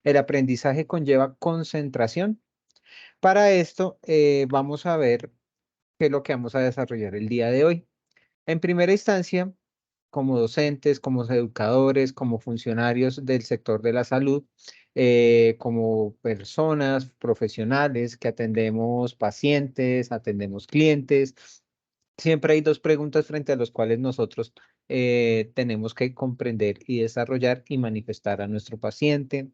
El aprendizaje conlleva concentración. Para esto, vamos a ver qué es lo que vamos a desarrollar el día de hoy. En primera instancia, como docentes, como educadores, como funcionarios del sector de la salud, como personas profesionales que atendemos pacientes, atendemos clientes, siempre hay dos preguntas frente a las cuales nosotros tenemos que comprender y desarrollar y manifestar a nuestro paciente,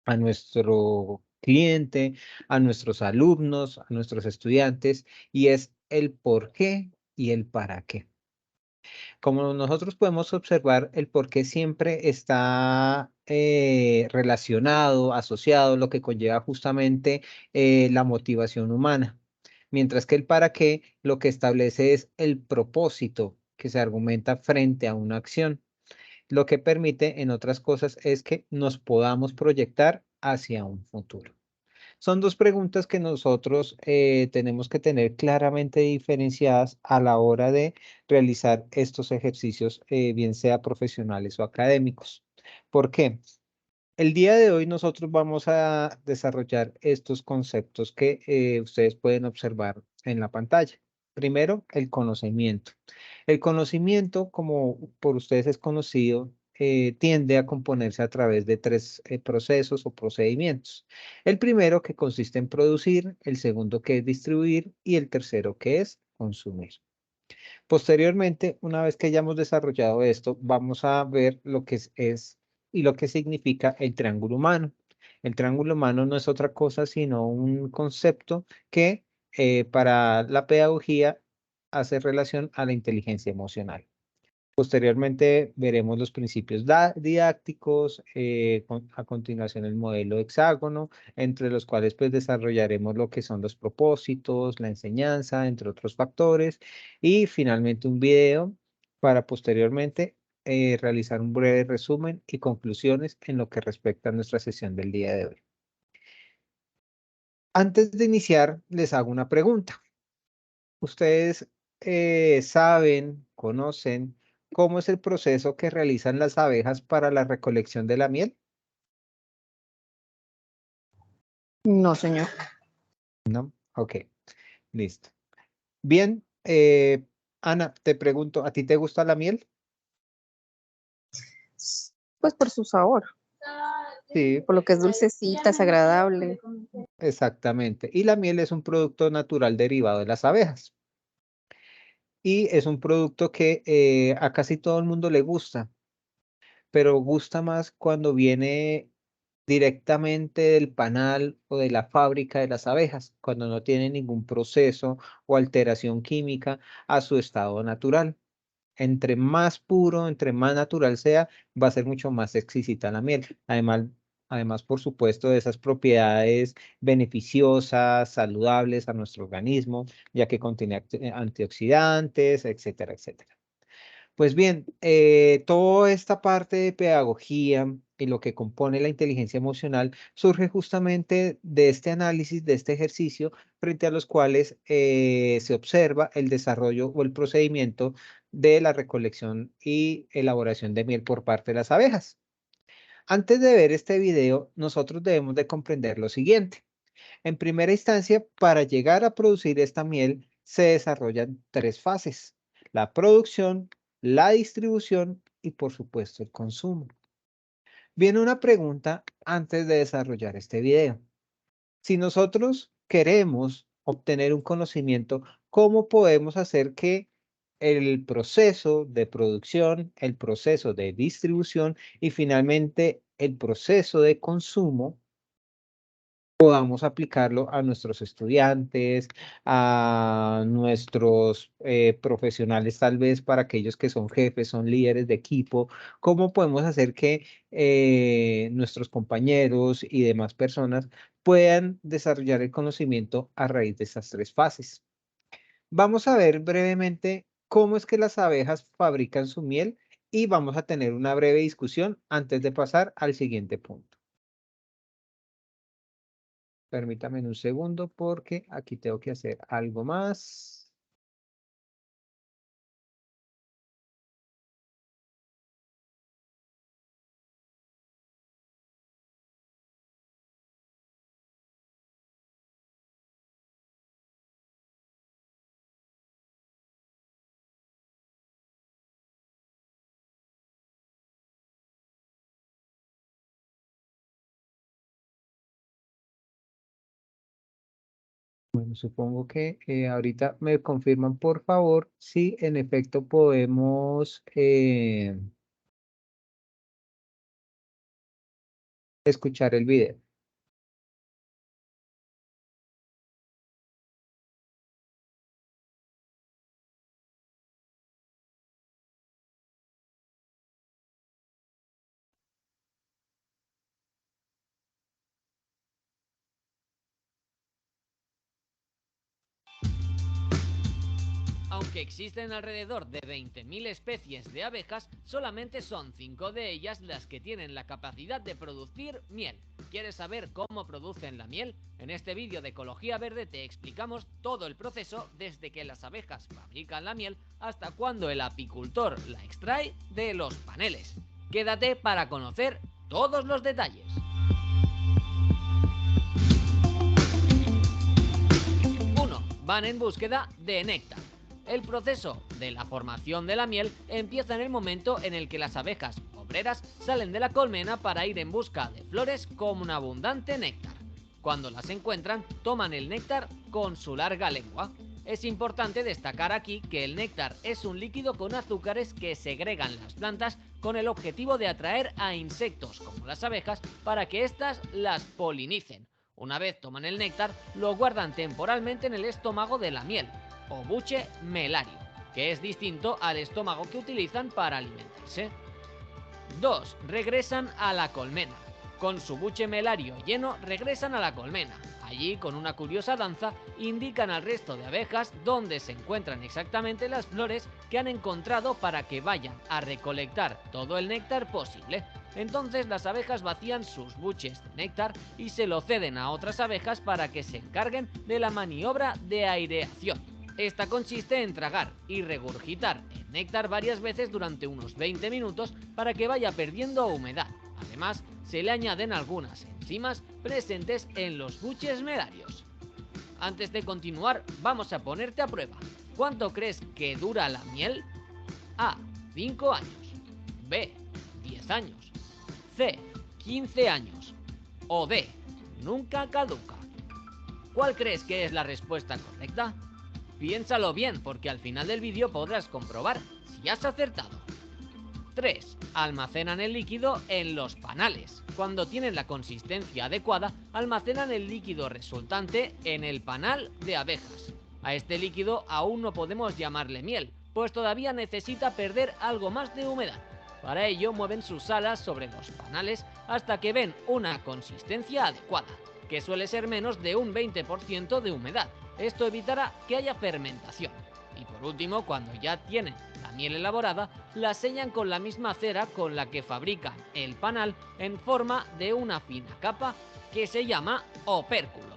a nuestro cliente, a nuestros alumnos, a nuestros estudiantes, y es el por qué y el para qué. Como nosotros podemos observar, el por qué siempre está relacionado, asociado, lo que conlleva justamente la motivación humana, mientras que el para qué lo que establece es el propósito que se argumenta frente a una acción. Lo que permite, en otras cosas, es que nos podamos proyectar hacia un futuro. Son dos preguntas que nosotros tenemos que tener claramente diferenciadas a la hora de realizar estos ejercicios, bien sea profesionales o académicos. ¿Por qué? El día de hoy nosotros vamos a desarrollar estos conceptos que ustedes pueden observar en la pantalla. Primero, el conocimiento. El conocimiento, como por ustedes es conocido, tiende a componerse a través de tres procesos o procedimientos. El primero que consiste en producir, el segundo que es distribuir y el tercero que es consumir. Posteriormente, una vez que hayamos desarrollado esto, vamos a ver lo que es y lo que significa el triángulo humano. El triángulo humano no es otra cosa sino un concepto que para la pedagogía hace relación a la inteligencia emocional. Posteriormente veremos los principios didácticos, a continuación el modelo hexágono, entre los cuales pues desarrollaremos lo que son los propósitos, la enseñanza, entre otros factores, y finalmente un video para posteriormente realizar un breve resumen y conclusiones en lo que respecta a nuestra sesión del día de hoy. Antes de iniciar, les hago una pregunta. ¿Ustedes saben, conocen cómo es el proceso que realizan las abejas para la recolección de la miel? No, señor. No. Ok, listo. Bien, Ana, te pregunto, ¿a ti te gusta la miel? Pues por su sabor, Sí, por lo que es dulcecita, es agradable. exactamente. Y la miel es un producto natural derivado de las abejas. Y es un producto que a casi todo el mundo le gusta, pero gusta más cuando viene directamente del panal o de la fábrica de las abejas, cuando no tiene ningún proceso o alteración química a su estado natural. Entre más puro, entre más natural sea, va a ser mucho más exquisita la miel. Además, por supuesto, de esas propiedades beneficiosas, saludables a nuestro organismo, ya que contiene antioxidantes, etcétera, etcétera. Pues bien, toda esta parte de pedagogía y lo que compone la inteligencia emocional surge justamente de este análisis, de este ejercicio, frente a los cuales se observa el desarrollo o el procedimiento de la recolección y elaboración de miel por parte de las abejas. Antes de ver este video, nosotros debemos de comprender lo siguiente. En primera instancia, para llegar a producir esta miel, se desarrollan tres fases: la producción, la distribución y, por supuesto, el consumo. Viene una pregunta antes de desarrollar este video. Si nosotros queremos obtener un conocimiento, ¿cómo podemos hacer que el proceso de producción, el proceso de distribución y finalmente el proceso de consumo podamos aplicarlo a nuestros estudiantes, a nuestros profesionales, tal vez para aquellos que son jefes, son líderes de equipo? ¿Cómo podemos hacer que nuestros compañeros y demás personas puedan desarrollar el conocimiento a raíz de estas tres fases? Vamos a ver brevemente cómo es que las abejas fabrican su miel y vamos a tener una breve discusión antes de pasar al siguiente punto. Permítame un segundo porque aquí tengo que hacer algo más. Bueno, supongo que ahorita me confirman, por favor, si en efecto podemos escuchar el video. Aunque existen alrededor de 20.000 especies de abejas, solamente son 5 de ellas las que tienen la capacidad de producir miel. ¿Quieres saber cómo producen la miel? En este vídeo de Ecología Verde te explicamos todo el proceso desde que las abejas fabrican la miel hasta cuando el apicultor la extrae de los paneles. Quédate para conocer todos los detalles. 1. Van en búsqueda de néctar. El proceso de la formación de la miel empieza en el momento en el que las abejas obreras salen de la colmena para ir en busca de flores con un abundante néctar. Cuando las encuentran, toman el néctar con su larga lengua. Es importante destacar aquí que el néctar es un líquido con azúcares que segregan las plantas con el objetivo de atraer a insectos como las abejas para que éstas las polinicen. Una vez toman el néctar, lo guardan temporalmente en el estómago de la miel, o buche melario, que es distinto al estómago que utilizan para alimentarse. 2. Regresan a la colmena. Con su buche melario lleno, regresan a la colmena. Allí, con una curiosa danza, indican al resto de abejas dónde se encuentran exactamente las flores que han encontrado para que vayan a recolectar todo el néctar posible. Entonces las abejas vacían sus buches de néctar y se lo ceden a otras abejas para que se encarguen de la maniobra de aireación. Esta consiste en tragar y regurgitar el néctar varias veces durante unos 20 minutos para que vaya perdiendo humedad. Además, se le añaden algunas enzimas presentes en los buches melarios. Antes de continuar, vamos a ponerte a prueba. ¿Cuánto crees que dura la miel? A. 5 años. B. 10 años. C. 15 años. O D. Nunca caduca. ¿Cuál crees que es la respuesta correcta? Piénsalo bien, porque al final del vídeo podrás comprobar si has acertado. 3. Almacenan el líquido en los panales. Cuando tienen la consistencia adecuada, almacenan el líquido resultante en el panal de abejas. A este líquido aún no podemos llamarle miel, pues todavía necesita perder algo más de humedad. Para ello mueven sus alas sobre los panales hasta que ven una consistencia adecuada, que suele ser menos de un 20% de humedad. Esto evitará que haya fermentación. Y por último, cuando ya tienen la miel elaborada, la sellan con la misma cera con la que fabrican el panal en forma de una fina capa que se llama opérculo.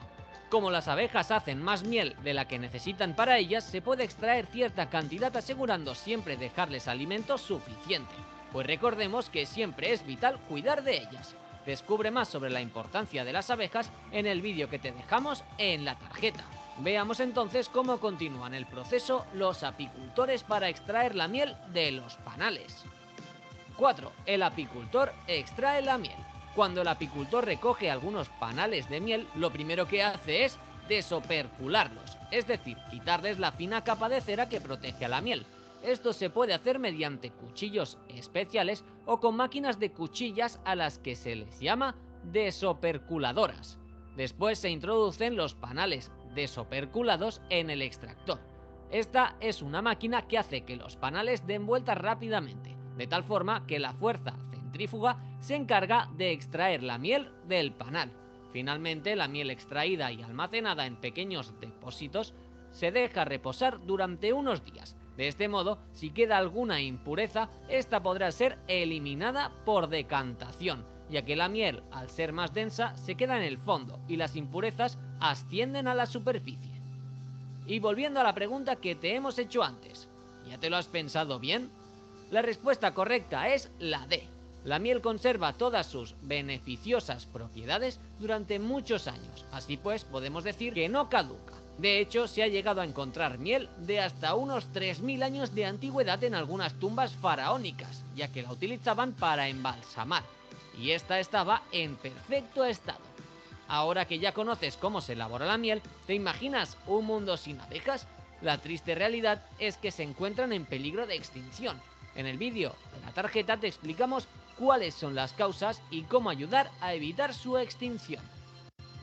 Como las abejas hacen más miel de la que necesitan para ellas, se puede extraer cierta cantidad asegurando siempre dejarles alimento suficiente, pues recordemos que siempre es vital cuidar de ellas. Descubre más sobre la importancia de las abejas en el vídeo que te dejamos en la tarjeta. Veamos entonces cómo continúan el proceso los apicultores para extraer la miel de los panales. 4. El apicultor extrae la miel. Cuando el apicultor recoge algunos panales de miel, lo primero que hace es desopercularlos, es decir, quitarles la fina capa de cera que protege a la miel. Esto se puede hacer mediante cuchillos especiales o con máquinas de cuchillas a las que se les llama desoperculadoras. Después se introducen los panales desoperculados en el extractor. Esta es una máquina que hace que los panales den vueltas rápidamente, de tal forma que la fuerza centrífuga se encarga de extraer la miel del panal. Finalmente, la miel extraída y almacenada en pequeños depósitos se deja reposar durante unos días. De este modo, si queda alguna impureza, esta podrá ser eliminada por decantación, ya que la miel, al ser más densa, se queda en el fondo y las impurezas ascienden a la superficie. Y volviendo a la pregunta que te hemos hecho antes, ¿ya te lo has pensado bien? La respuesta correcta es la D. La miel conserva todas sus beneficiosas propiedades durante muchos años, así pues podemos decir que no caduca. De hecho, se ha llegado a encontrar miel de hasta unos 3000 años de antigüedad en algunas tumbas faraónicas, ya que la utilizaban para embalsamar, y esta estaba en perfecto estado. Ahora que ya conoces cómo se elabora la miel, ¿te imaginas un mundo sin abejas? La triste realidad es que se encuentran en peligro de extinción. En el vídeo de la tarjeta te explicamos cuáles son las causas y cómo ayudar a evitar su extinción.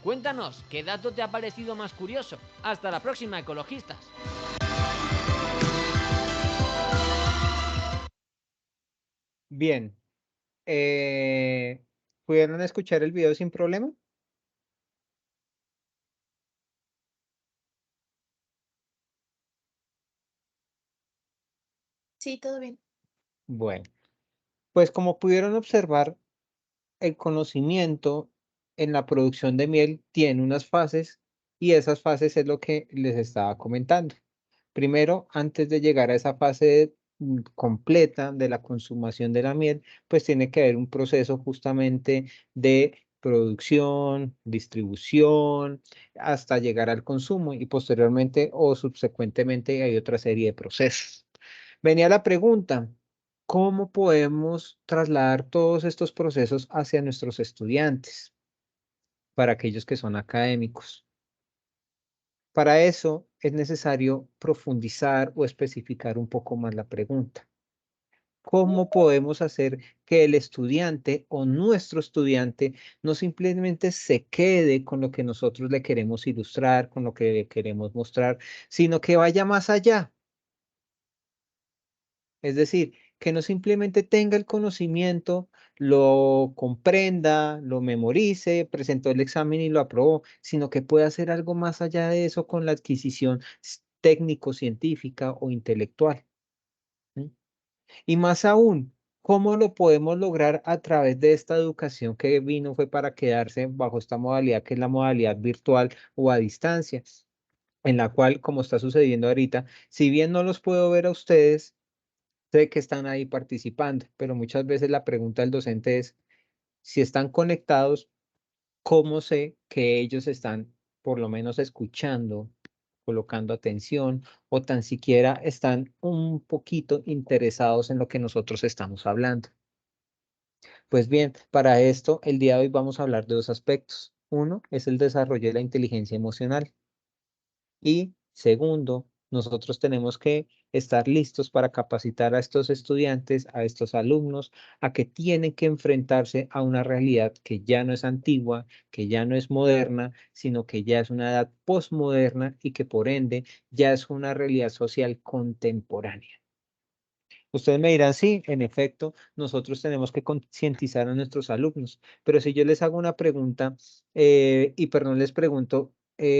Cuéntanos qué dato te ha parecido más curioso. Hasta la próxima, ecologistas. Bien, ¿pudieron escuchar el video sin problema? Sí, todo bien. Bueno, pues como pudieron observar, el conocimiento en la producción de miel tiene unas fases y esas fases es lo que les estaba comentando. Primero, antes de llegar a esa fase completa de la consumación de la miel, pues tiene que haber un proceso justamente de producción, distribución, hasta llegar al consumo y posteriormente o subsecuentemente hay otra serie de procesos. Venía la pregunta, ¿cómo podemos trasladar todos estos procesos hacia nuestros estudiantes, para aquellos que son académicos? Para eso es necesario profundizar o especificar un poco más la pregunta. ¿Cómo podemos hacer que el estudiante o nuestro estudiante no simplemente se quede con lo que nosotros le queremos ilustrar, con lo que le queremos mostrar, sino que vaya más allá? Es decir, que no simplemente tenga el conocimiento, lo comprenda, lo memorice, presentó el examen y lo aprobó, sino que pueda hacer algo más allá de eso con la adquisición técnico-científica o intelectual. ¿Sí? Y más aún, ¿cómo lo podemos lograr a través de esta educación que vino fue para quedarse bajo esta modalidad que es la modalidad virtual o a distancia, en la cual, como está sucediendo ahorita, si bien no los puedo ver a ustedes, sé que están ahí participando, pero muchas veces la pregunta del docente es, si están conectados, ¿cómo sé que ellos están por lo menos escuchando, colocando atención o tan siquiera están un poquito interesados en lo que nosotros estamos hablando? Pues bien, para esto, el día de hoy vamos a hablar de dos aspectos. Uno es el desarrollo de la inteligencia emocional. Y segundo, nosotros tenemos que estar listos para capacitar a estos estudiantes, a estos alumnos, a que tienen que enfrentarse a una realidad que ya no es antigua, que ya no es moderna, sino que ya es una edad posmoderna y que por ende ya es una realidad social contemporánea. Ustedes me dirán, sí, en efecto, nosotros tenemos que concientizar a nuestros alumnos, pero si yo les hago una pregunta, y perdón, les pregunto,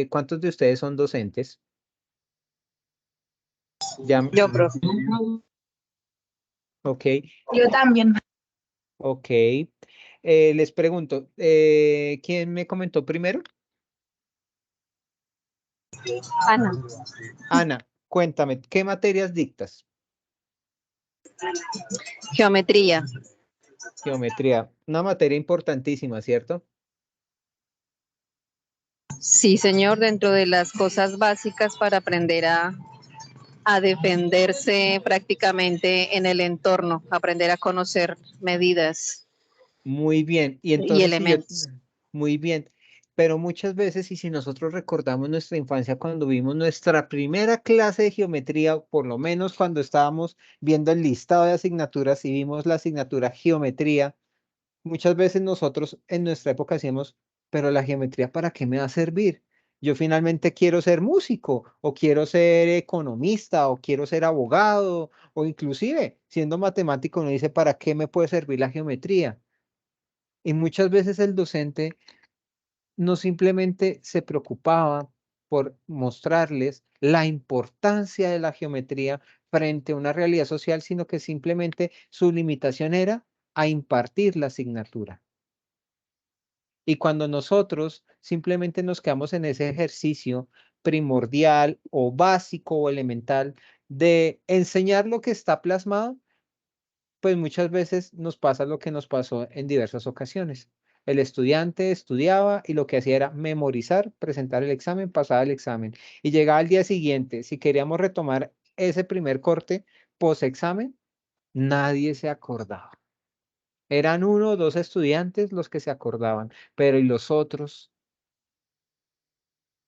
¿cuántos de ustedes son docentes? Ya, Yo, profe. ok, Yo también. ok. Les pregunto, ¿quién me comentó primero? Ana, Ana, cuéntame, ¿qué materias dictas? geometría. Geometría, una materia importantísima, ¿cierto? Sí, señor, dentro de las cosas básicas para aprender a defenderse prácticamente en el entorno, aprender a conocer medidas Muy bien, y y entonces si yo, elementos. muy bien, pero muchas veces, y si nosotros recordamos nuestra infancia cuando vimos nuestra primera clase de geometría, por lo menos cuando estábamos viendo el listado de asignaturas y vimos la asignatura geometría, muchas veces nosotros en nuestra época decíamos, pero la geometría, ¿para qué me va a servir? Yo finalmente quiero ser músico, o quiero ser economista, o quiero ser abogado, o inclusive siendo matemático uno dice, ¿para qué me puede servir la geometría? Y muchas veces el docente no simplemente se preocupaba por mostrarles la importancia de la geometría frente a una realidad social, sino que simplemente su limitación era a impartir la asignatura. Y cuando nosotros simplemente nos quedamos en ese ejercicio primordial o básico o elemental de enseñar lo que está plasmado, pues muchas veces nos pasa lo que nos pasó en diversas ocasiones. El estudiante estudiaba y lo que hacía era memorizar, presentar el examen, pasaba el examen y llegaba al día siguiente. Si queríamos retomar ese primer corte post examen, nadie se acordaba. Eran uno o dos estudiantes los que se acordaban, pero ¿y los otros?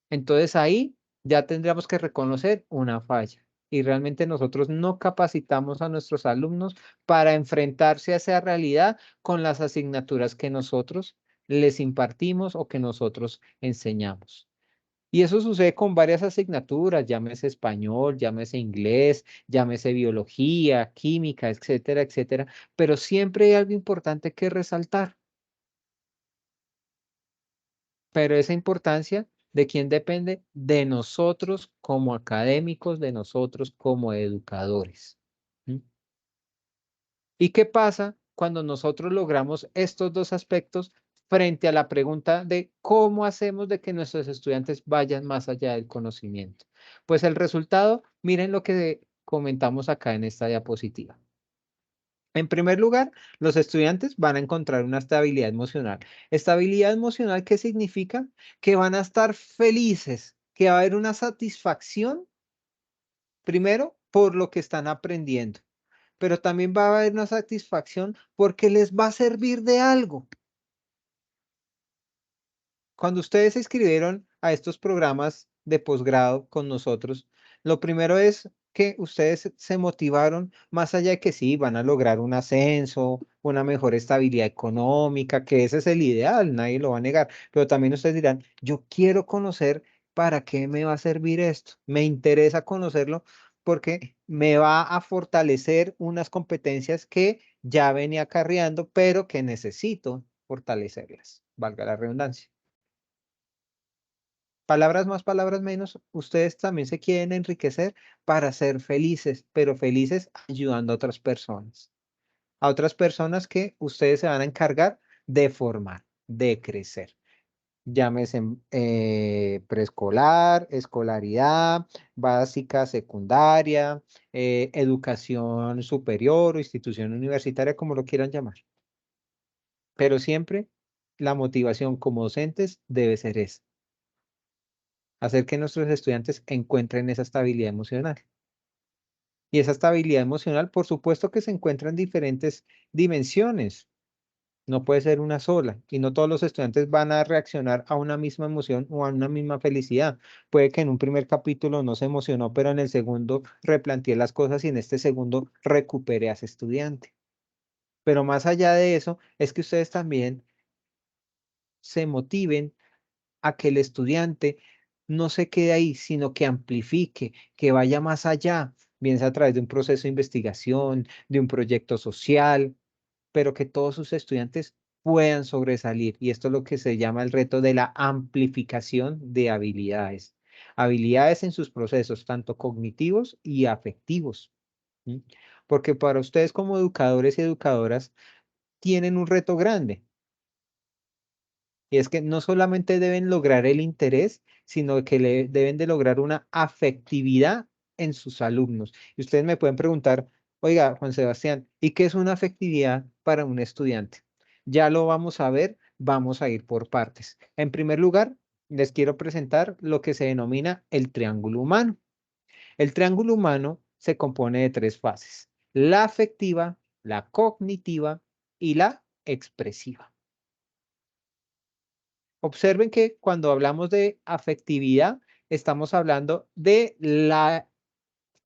Entonces ahí ya tendríamos que reconocer una falla. Y realmente nosotros no capacitamos a nuestros alumnos para enfrentarse a esa realidad con las asignaturas que nosotros les impartimos o que nosotros enseñamos. Y eso sucede con varias asignaturas, llámese español, llámese inglés, llámese biología, química, etcétera, etcétera. Pero siempre hay algo importante que resaltar. Pero esa importancia, ¿de quién depende? De nosotros como académicos, de nosotros como educadores. ¿Mm? ¿Y qué pasa cuando nosotros logramos estos dos aspectos frente a la pregunta de cómo hacemos de que nuestros estudiantes vayan más allá del conocimiento? Pues el resultado, miren lo que comentamos acá en esta diapositiva. En primer lugar, los estudiantes van a encontrar una estabilidad emocional. ¿Estabilidad emocional qué significa? Que van a estar felices, que va a haber una satisfacción, primero, por lo que están aprendiendo, pero también va a haber una satisfacción porque les va a servir de algo. Cuando ustedes se inscribieron a estos programas de posgrado con nosotros, lo primero es que ustedes se motivaron más allá de que sí, van a lograr un ascenso, una mejor estabilidad económica, que ese es el ideal, nadie lo va a negar, pero también ustedes dirán, yo quiero conocer para qué me va a servir esto, me interesa conocerlo porque me va a fortalecer unas competencias que ya venía acarreando, pero que necesito fortalecerlas, valga la redundancia. Palabras más, palabras menos, ustedes también se quieren enriquecer para ser felices, pero felices ayudando a otras personas que ustedes se van a encargar de formar, de crecer. Llámese preescolar, escolaridad, básica, secundaria, educación superior o institución universitaria, como lo quieran llamar. Pero siempre la motivación como docentes debe ser esa. Hacer que nuestros estudiantes encuentren esa estabilidad emocional. Y esa estabilidad emocional, por supuesto que se encuentra en diferentes dimensiones. No puede ser una sola. Y no todos los estudiantes van a reaccionar a una misma emoción o a una misma felicidad. Puede que en un primer capítulo no se emocionó, pero en el segundo replanteé las cosas y en este segundo recuperé a ese estudiante. Pero más allá de eso, es que ustedes también se motiven a que el estudiante no se quede ahí, sino que amplifique, que vaya más allá, bien sea a través de un proceso de investigación, de un proyecto social, pero que todos sus estudiantes puedan sobresalir. Y esto es lo que se llama el reto de la amplificación de habilidades. Habilidades en sus procesos, tanto cognitivos y afectivos. ¿Sí? Porque para ustedes como educadores y educadoras tienen un reto grande. Y es que no solamente deben lograr el interés, sino que deben de lograr una afectividad en sus alumnos. Y ustedes me pueden preguntar, oiga, Juan Sebastián, ¿y qué es una afectividad para un estudiante? Ya lo vamos a ver, vamos a ir por partes. En primer lugar, les quiero presentar lo que se denomina el triángulo humano. El triángulo humano se compone de tres fases: la afectiva, la cognitiva y la expresiva. Observen que cuando hablamos de afectividad, estamos hablando de la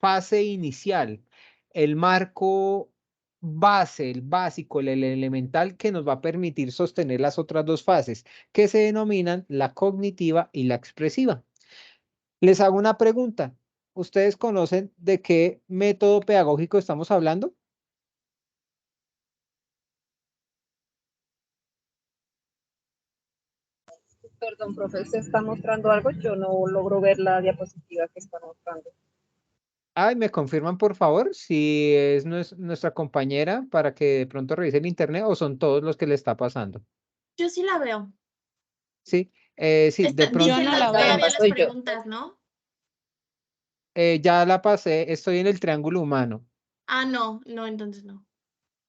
fase inicial, el marco base, el básico, el elemental que nos va a permitir sostener las otras dos fases, que se denominan la cognitiva y la expresiva. Les hago una pregunta. ¿Ustedes conocen de qué método pedagógico estamos hablando? Perdón, profe, ¿se está mostrando algo? Yo no logro ver la diapositiva que está mostrando. Ay, me confirman por favor si es nuestra compañera para que de pronto revise el internet o son todos los que le está pasando. Yo sí la veo. Sí, sí, de pronto Dicen no la veo. todavía las Soy yo. preguntas, ¿no? ya la pasé, estoy en el triángulo humano. Ah, no, no, entonces no.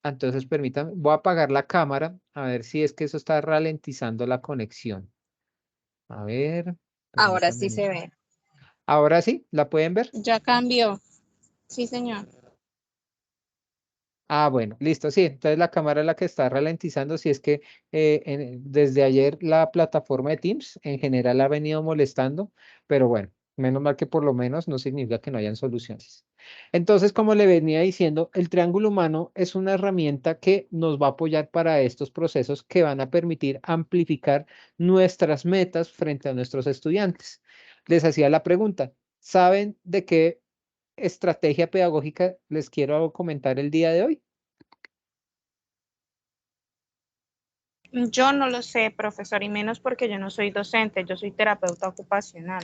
Entonces, permítanme, voy a apagar la cámara a ver si es que eso está ralentizando la conexión. A ver, Ahora sí permítanme. se ve. Ahora sí, ¿la pueden ver? Ya cambió. Sí, señor. Ah, bueno, listo, sí. Entonces la cámara es la que está ralentizando. Si es que desde ayer la plataforma de Teams en general ha venido molestando, pero bueno, menos mal que por lo menos no significa que no hayan soluciones. Entonces, como le venía diciendo, el triángulo humano es una herramienta que nos va a apoyar para estos procesos que van a permitir amplificar nuestras metas frente a nuestros estudiantes. Les hacía la pregunta, ¿saben de qué estrategia pedagógica les quiero comentar el día de hoy? Yo no lo sé, profesor, y menos porque yo no soy docente, yo soy terapeuta ocupacional.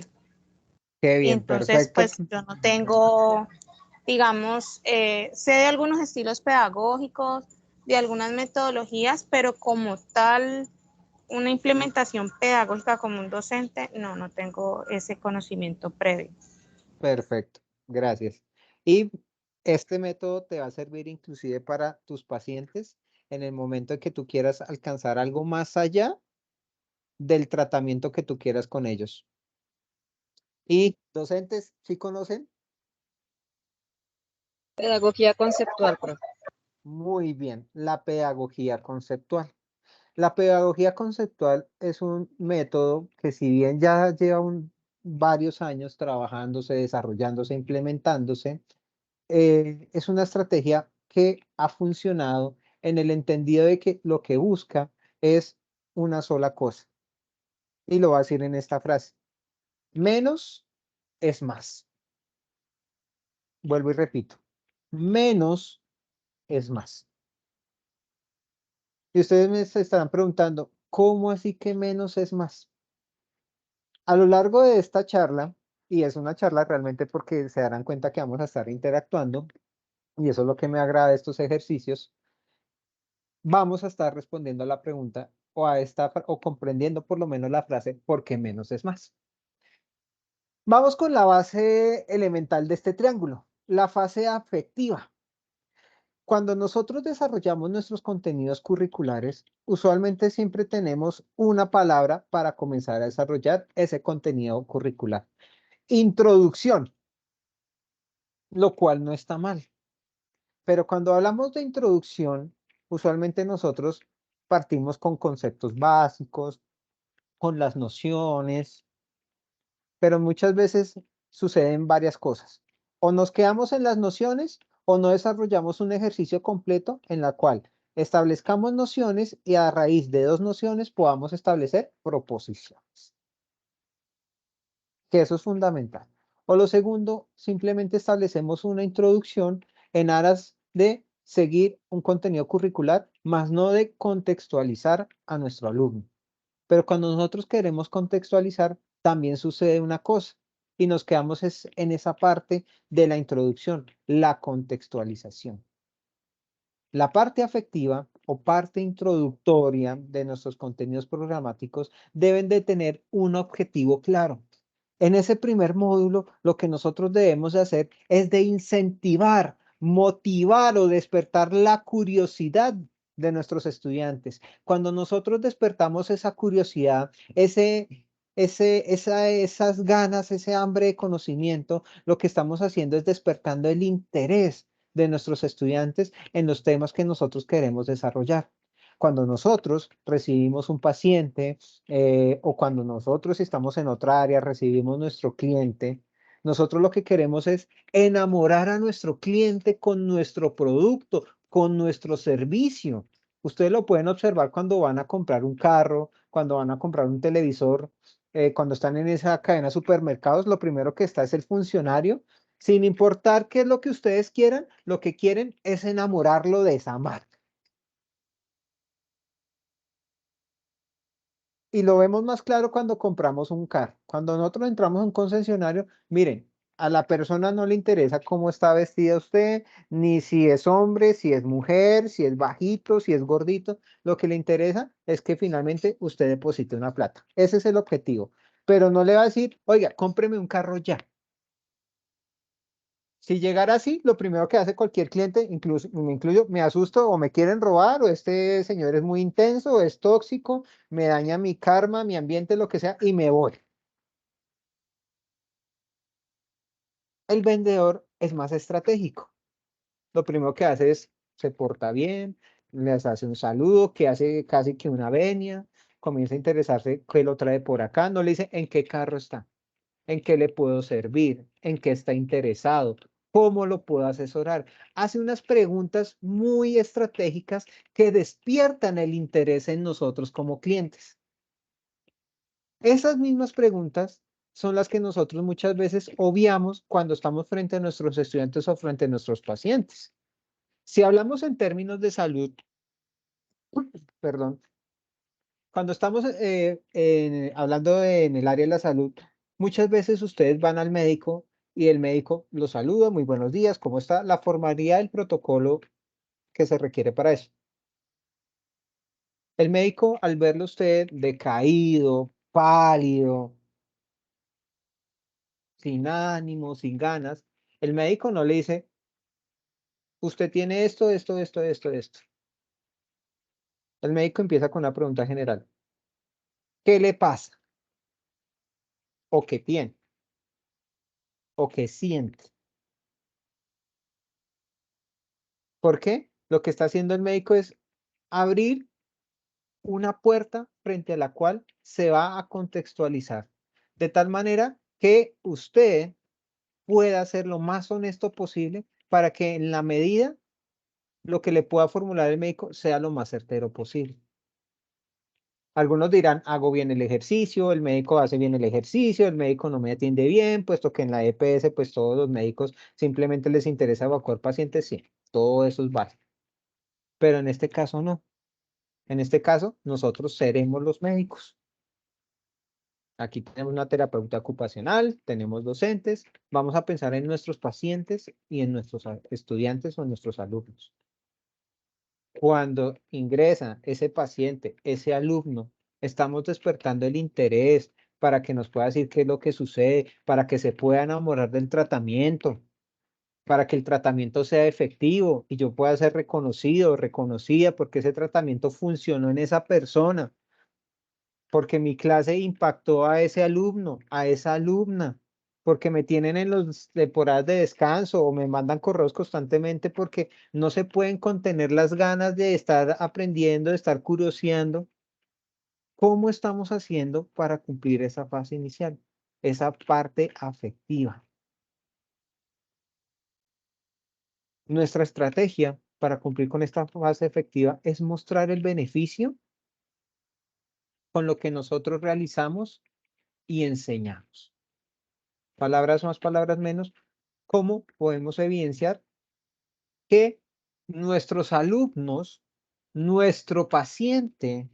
Qué bien, Entonces, perfecto. pues yo no tengo, digamos, sé de algunos estilos pedagógicos, de algunas metodologías, pero como tal, una implementación pedagógica como un docente, no tengo ese conocimiento previo. Perfecto, gracias. Y este método te va a servir inclusive para tus pacientes en el momento en que tú quieras alcanzar algo más allá del tratamiento que tú quieras con ellos. Y docentes, ¿sí conocen? Pedagogía conceptual, profe. Muy bien, la pedagogía conceptual. La pedagogía conceptual es un método que si bien ya lleva varios años trabajándose, desarrollándose, implementándose, es una estrategia que ha funcionado en el entendido de que lo que busca es una sola cosa. Y lo va a decir en esta frase. Menos es más. Vuelvo y repito. Menos es más. Y ustedes me se estarán preguntando, ¿cómo así que menos es más? A lo largo de esta charla, y es una charla realmente porque se darán cuenta que vamos a estar interactuando, y eso es lo que me agrada de estos ejercicios, vamos a estar respondiendo a la pregunta o comprendiendo por lo menos la frase, porque menos es más. Vamos con la base elemental de este triángulo, la fase afectiva. Cuando nosotros desarrollamos nuestros contenidos curriculares, usualmente siempre tenemos una palabra para comenzar a desarrollar ese contenido curricular. Introducción, lo cual no está mal. Pero cuando hablamos de introducción, usualmente nosotros partimos con conceptos básicos, con las nociones, pero muchas veces suceden varias cosas. O nos quedamos en las nociones o no desarrollamos un ejercicio completo en la cual establezcamos nociones y a raíz de dos nociones podamos establecer proposiciones, que eso es fundamental. O lo segundo, simplemente establecemos una introducción en aras de seguir un contenido curricular, más no de contextualizar a nuestro alumno. Pero cuando nosotros queremos contextualizar, también sucede una cosa y nos quedamos en esa parte de la introducción, la contextualización. La parte afectiva o parte introductoria de nuestros contenidos programáticos deben de tener un objetivo claro. En ese primer módulo, lo que nosotros debemos de hacer es de incentivar, motivar o despertar la curiosidad de nuestros estudiantes. Cuando nosotros despertamos esa curiosidad, esas ganas, ese hambre de conocimiento, lo que estamos haciendo es despertando el interés de nuestros estudiantes en los temas que nosotros queremos desarrollar. Cuando nosotros recibimos un paciente o cuando nosotros estamos en otra área, recibimos nuestro cliente, nosotros lo que queremos es enamorar a nuestro cliente con nuestro producto, con nuestro servicio. Ustedes lo pueden observar cuando van a comprar un carro, cuando van a comprar un televisor, cuando están en esa cadena de supermercados, lo primero que está es el funcionario. Sin importar qué es lo que ustedes quieran, lo que quieren es enamorarlo de esa marca. Y lo vemos más claro cuando compramos un carro. Cuando nosotros entramos a un concesionario, miren, a la persona no le interesa cómo está vestida usted, ni si es hombre, si es mujer, si es bajito, si es gordito. Lo que le interesa es que finalmente usted deposite una plata. Ese es el objetivo. Pero no le va a decir, oiga, cómpreme un carro ya. Si llegara así, lo primero que hace cualquier cliente, incluso me incluyo, me asusto o me quieren robar o este señor es muy intenso, o es tóxico, me daña mi karma, mi ambiente, lo que sea, y me voy. El vendedor es más estratégico. Lo primero que hace es se porta bien, les hace un saludo, que hace casi que una venia, comienza a interesarse qué lo trae por acá, no le dice en qué carro está, en qué le puedo servir, en qué está interesado, cómo lo puedo asesorar. Hace unas preguntas muy estratégicas que despiertan el interés en nosotros como clientes. Esas mismas preguntas son las que nosotros muchas veces obviamos cuando estamos frente a nuestros estudiantes o frente a nuestros pacientes. Si hablamos en términos de salud, perdón, cuando estamos hablando en el área de la salud, muchas veces ustedes van al médico y el médico los saluda, muy buenos días, ¿cómo está? La formalidad del protocolo que se requiere para eso. El médico, al verlo usted decaído, pálido, sin ánimo, sin ganas, el médico no le dice, usted tiene esto, esto, esto, esto, esto. El médico empieza con una pregunta general. ¿Qué le pasa? ¿O qué tiene? ¿O qué siente? ¿Por qué? Lo que está haciendo el médico es abrir una puerta frente a la cual se va a contextualizar, de tal manera que usted pueda ser lo más honesto posible para que en la medida lo que le pueda formular el médico sea lo más certero posible. Algunos dirán, hago bien el ejercicio, el médico hace bien el ejercicio, el médico no me atiende bien, puesto que en la EPS, pues todos los médicos simplemente les interesa evacuar pacientes, sí, todo eso es válido. Pero en este caso no. En este caso, nosotros seremos los médicos. Aquí tenemos una terapeuta ocupacional, tenemos docentes, vamos a pensar en nuestros pacientes y en nuestros estudiantes o en nuestros alumnos. Cuando ingresa ese paciente, ese alumno, estamos despertando el interés para que nos pueda decir qué es lo que sucede, para que se pueda enamorar del tratamiento, para que el tratamiento sea efectivo y yo pueda ser reconocido o reconocida porque ese tratamiento funcionó en esa persona, porque mi clase impactó a ese alumno, a esa alumna, porque me tienen en las temporadas de descanso o me mandan correos constantemente porque no se pueden contener las ganas de estar aprendiendo, de estar curioseando. ¿Cómo estamos haciendo para cumplir esa fase inicial, esa parte afectiva? Nuestra estrategia para cumplir con esta fase efectiva es mostrar el beneficio con lo que nosotros realizamos y enseñamos. Palabras más, palabras menos. ¿Cómo podemos evidenciar que nuestros alumnos, nuestro paciente,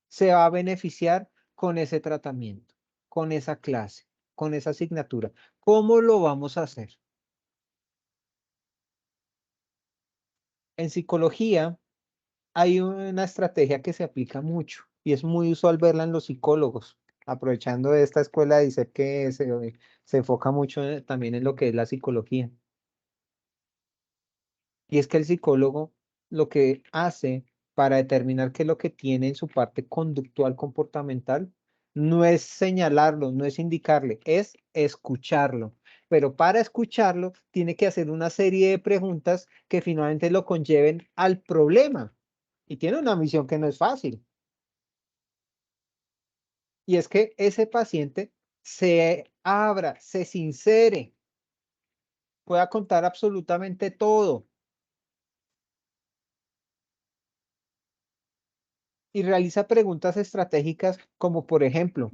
se va a beneficiar con ese tratamiento, con esa clase, con esa asignatura? ¿Cómo lo vamos a hacer? En psicología hay una estrategia que se aplica mucho y es muy usual verla en los psicólogos, aprovechando esta escuela de ICEP que se enfoca mucho también en lo que es la psicología. Y es que el psicólogo lo que hace para determinar qué es lo que tiene en su parte conductual comportamental no es señalarlo, no es indicarle, es escucharlo. Pero para escucharlo tiene que hacer una serie de preguntas que finalmente lo conlleven al problema. Y tiene una misión que no es fácil. Y es que ese paciente se abra, se sincere, pueda contar absolutamente todo y realiza preguntas estratégicas como, por ejemplo,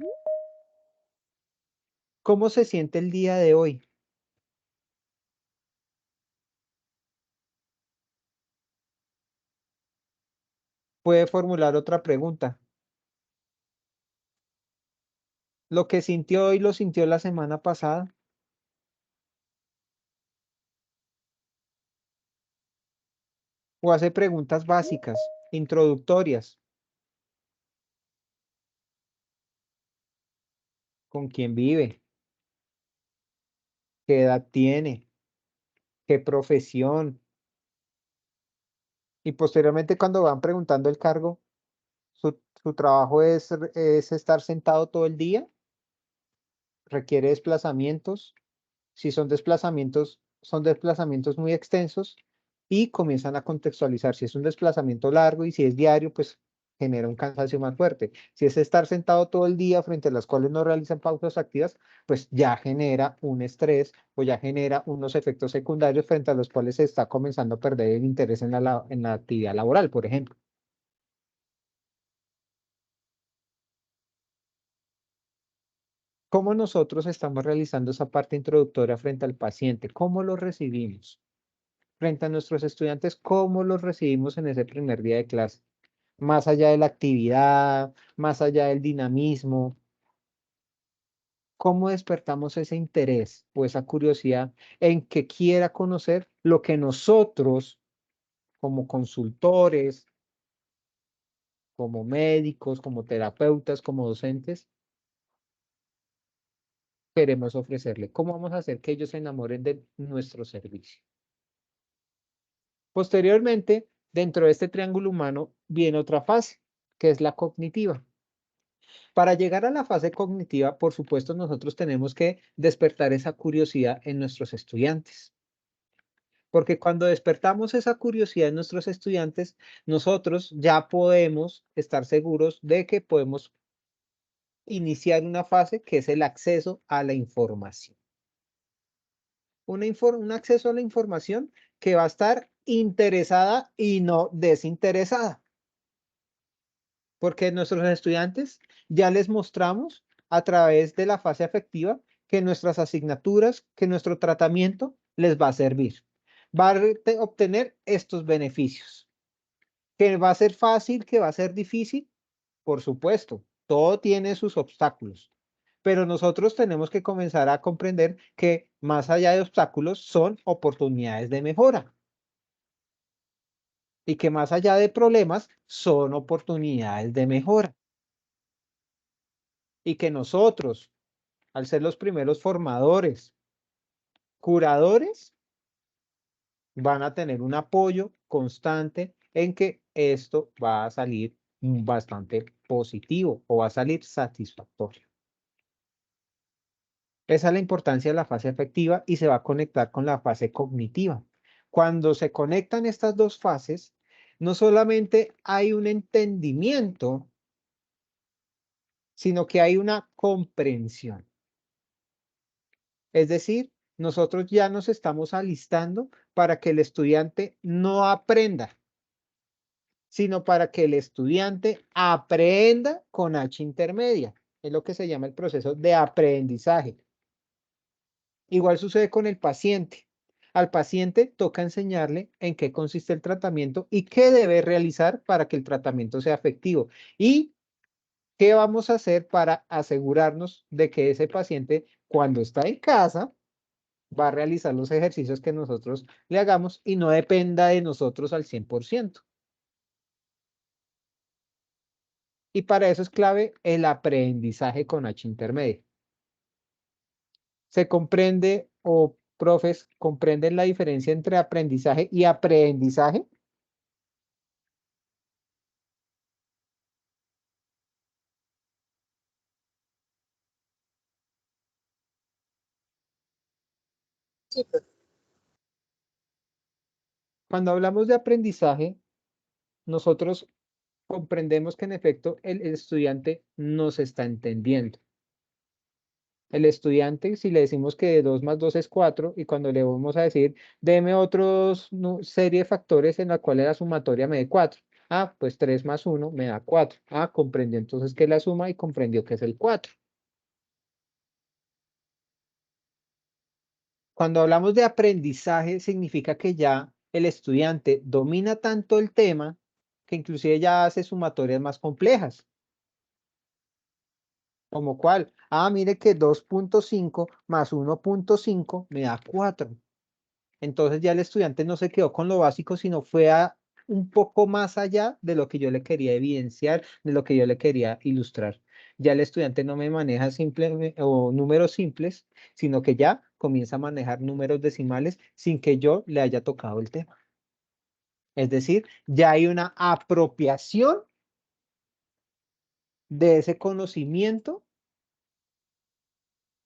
¿cómo se siente el día de hoy? Puede formular otra pregunta. ¿Lo que sintió hoy lo sintió la semana pasada? O hace preguntas básicas, introductorias. ¿Con quién vive? ¿Qué edad tiene? ¿Qué profesión? Y posteriormente cuando van preguntando el cargo, ¿su trabajo es estar sentado todo el día? ¿Requiere desplazamientos? Si son desplazamientos muy extensos, y comienzan a contextualizar si es un desplazamiento largo y si es diario, pues genera un cansancio más fuerte. Si es estar sentado todo el día frente a las cuales no realizan pausas activas, pues ya genera un estrés o ya genera unos efectos secundarios frente a los cuales se está comenzando a perder el interés en la actividad laboral, por ejemplo. ¿Cómo nosotros estamos realizando esa parte introductoria frente al paciente? ¿Cómo lo recibimos? Frente a nuestros estudiantes, ¿cómo los recibimos en ese primer día de clase? Más allá de la actividad, más allá del dinamismo, ¿cómo despertamos ese interés o esa curiosidad en que quiera conocer lo que nosotros, como consultores, como médicos, como terapeutas, como docentes, queremos ofrecerle? ¿Cómo vamos a hacer que ellos se enamoren de nuestro servicio? Posteriormente, dentro de este triángulo humano viene otra fase, que es la cognitiva. Para llegar a la fase cognitiva, por supuesto, nosotros tenemos que despertar esa curiosidad en nuestros estudiantes. Porque cuando despertamos esa curiosidad en nuestros estudiantes, nosotros ya podemos estar seguros de que podemos iniciar una fase que es el acceso a la información. Un acceso a la información que va a estar interesada y no desinteresada. Porque nuestros estudiantes ya les mostramos a través de la fase afectiva que nuestras asignaturas, que nuestro tratamiento les va a servir. Va a obtener estos beneficios. ¿Que va a ser fácil, que va a ser difícil? Por supuesto, todo tiene sus obstáculos. Pero nosotros tenemos que comenzar a comprender que más allá de obstáculos son oportunidades de mejora. Y que más allá de problemas son oportunidades de mejora. Y que nosotros, al ser los primeros formadores, curadores, van a tener un apoyo constante en que esto va a salir bastante positivo o va a salir satisfactorio. Esa es la importancia de la fase afectiva y se va a conectar con la fase cognitiva. Cuando se conectan estas dos fases, no solamente hay un entendimiento, sino que hay una comprensión. Es decir, nosotros ya nos estamos alistando para que el estudiante no aprenda, sino para que el estudiante aprenda con H intermedia. Es lo que se llama el proceso de aprendizaje. Igual sucede con el paciente. Al paciente toca enseñarle en qué consiste el tratamiento y qué debe realizar para que el tratamiento sea efectivo. Y qué vamos a hacer para asegurarnos de que ese paciente, cuando está en casa, va a realizar los ejercicios que nosotros le hagamos y no dependa de nosotros al 100%. Y para eso es clave el aprendizaje con H intermedia. ¿Se comprende o profes comprenden la diferencia entre aprendizaje y aprendizaje? Sí, profe. Cuando hablamos de aprendizaje, nosotros comprendemos que en efecto el estudiante nos está entendiendo. El estudiante, si le decimos que 2 más 2 es 4, y cuando le vamos a decir, deme otros serie de factores en la cual la sumatoria me dé 4. Ah, pues 3 más 1 me da 4. Ah, comprendió entonces que es la suma y comprendió que es el 4. Cuando hablamos de aprendizaje, significa que ya el estudiante domina tanto el tema que inclusive ya hace sumatorias más complejas. ¿Como cuál? Ah, mire que 2.5 más 1.5 me da 4. Entonces ya el estudiante no se quedó con lo básico, sino fue a un poco más allá de lo que yo le quería evidenciar, de lo que yo le quería ilustrar. Ya el estudiante no me maneja o números simples, sino que ya comienza a manejar números decimales sin que yo le haya tocado el tema. Es decir, ya hay una apropiación de ese conocimiento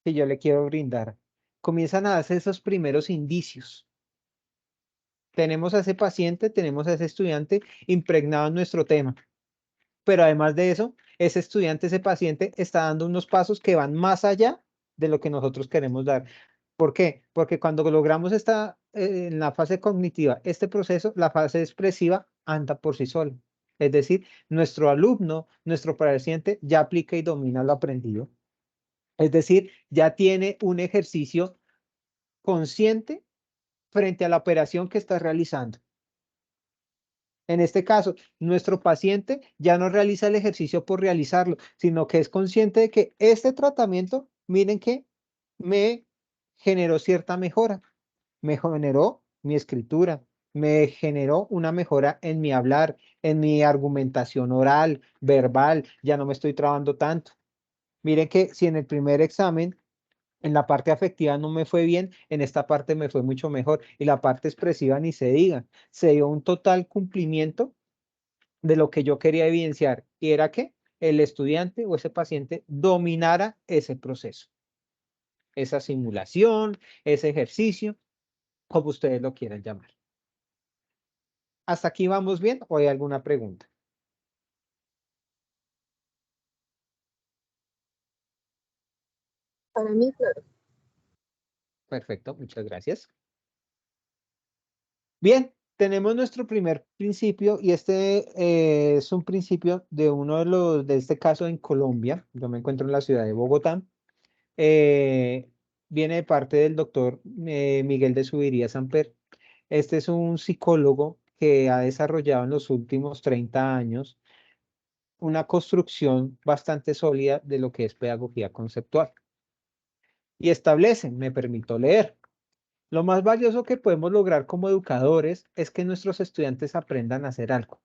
que yo le quiero brindar. Comienzan a darse esos primeros indicios. tenemos a ese paciente, tenemos a ese estudiante impregnado en nuestro tema. Pero además de eso, ese estudiante, ese paciente está dando unos pasos que van más allá de lo que nosotros queremos dar. ¿Por qué? Porque cuando logramos en la fase cognitiva, este proceso, la fase expresiva anda por sí sola. Es decir, nuestro alumno, nuestro paciente ya aplica y domina lo aprendido. Es decir, ya tiene un ejercicio consciente frente a la operación que está realizando. En este caso, nuestro paciente ya no realiza el ejercicio por realizarlo, sino que es consciente de que este tratamiento, miren que me generó cierta mejora, me generó mi escritura, me generó una mejora en mi hablar, en mi argumentación oral, verbal, ya no me estoy trabando tanto. Miren que si en el primer examen en la parte afectiva no me fue bien, en esta parte me fue mucho mejor. Y la parte expresiva ni se diga. Se dio un total cumplimiento de lo que yo quería evidenciar. Y era que el estudiante o ese paciente dominara ese proceso, esa simulación, ese ejercicio, como ustedes lo quieran llamar. ¿Hasta aquí vamos bien o hay alguna pregunta? Para mí, claro. Perfecto, muchas gracias. Bien, tenemos nuestro primer principio y este es un principio de uno de este caso en Colombia. Yo me encuentro en la ciudad de Bogotá. eh, Viene de parte del doctor Miguel de Subiría Samper. Este es un psicólogo que ha desarrollado en los últimos 30 años una construcción bastante sólida de lo que es pedagogía conceptual. Y establece, me permito leer. Lo más valioso que podemos lograr como educadores es que nuestros estudiantes aprendan a hacer algo,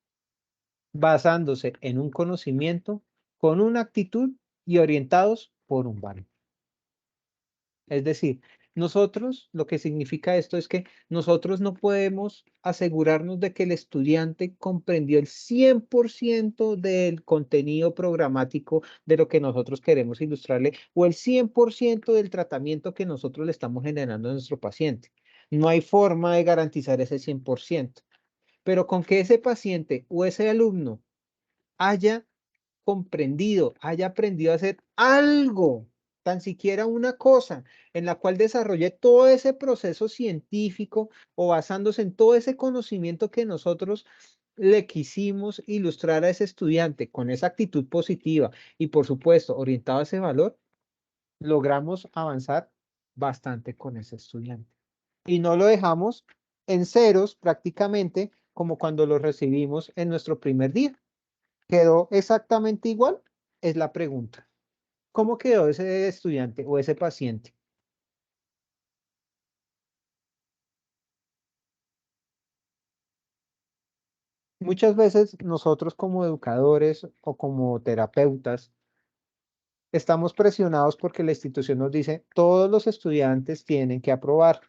basándose en un conocimiento, con una actitud y orientados por un valor. Es decir, nosotros, lo que significa esto es que nosotros no podemos asegurarnos de que el estudiante comprendió el 100% del contenido programático de lo que nosotros queremos ilustrarle o el 100% del tratamiento que nosotros le estamos generando a nuestro paciente. No hay forma de garantizar ese 100%, pero con que ese paciente o ese alumno haya comprendido, haya aprendido a hacer algo, tan siquiera una cosa en la cual desarrolle todo ese proceso científico o basándose en todo ese conocimiento que nosotros le quisimos ilustrar a ese estudiante con esa actitud positiva y por supuesto orientado a ese valor, logramos avanzar bastante con ese estudiante. Y no lo dejamos en ceros prácticamente como cuando lo recibimos en nuestro primer día. ¿Quedó exactamente igual? Es la pregunta. ¿Cómo quedó ese estudiante o ese paciente? Muchas veces nosotros como educadores o como terapeutas estamos presionados porque la institución nos dice, todos los estudiantes tienen que aprobar.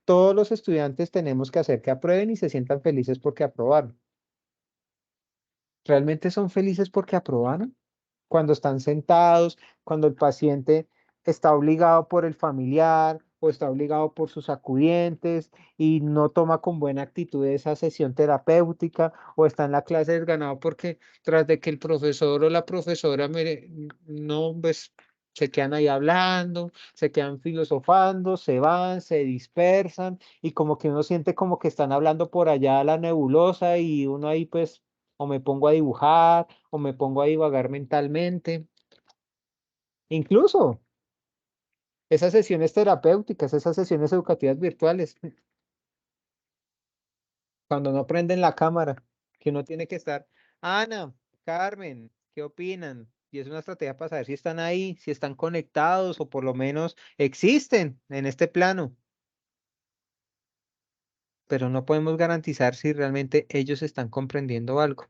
Todos los estudiantes tenemos que hacer que aprueben y se sientan felices porque aprobaron. ¿Realmente son felices porque aprobaron? Cuando están sentados, cuando el paciente está obligado por el familiar o está obligado por sus acudientes y no toma con buena actitud esa sesión terapéutica o está en la clase desganado porque tras de que el profesor o la profesora no, pues se quedan ahí hablando, se quedan filosofando, se van, se dispersan y como que uno siente como que están hablando por allá a la nebulosa y uno ahí pues o me pongo a dibujar o me pongo a divagar mentalmente. Incluso esas sesiones terapéuticas, esas sesiones educativas virtuales, cuando no prenden la cámara, que uno tiene que estar, Ana, Carmen, ¿qué opinan? Y es una estrategia para saber si están ahí, si están conectados o por lo menos existen en este plano. Pero no podemos garantizar si realmente ellos están comprendiendo algo.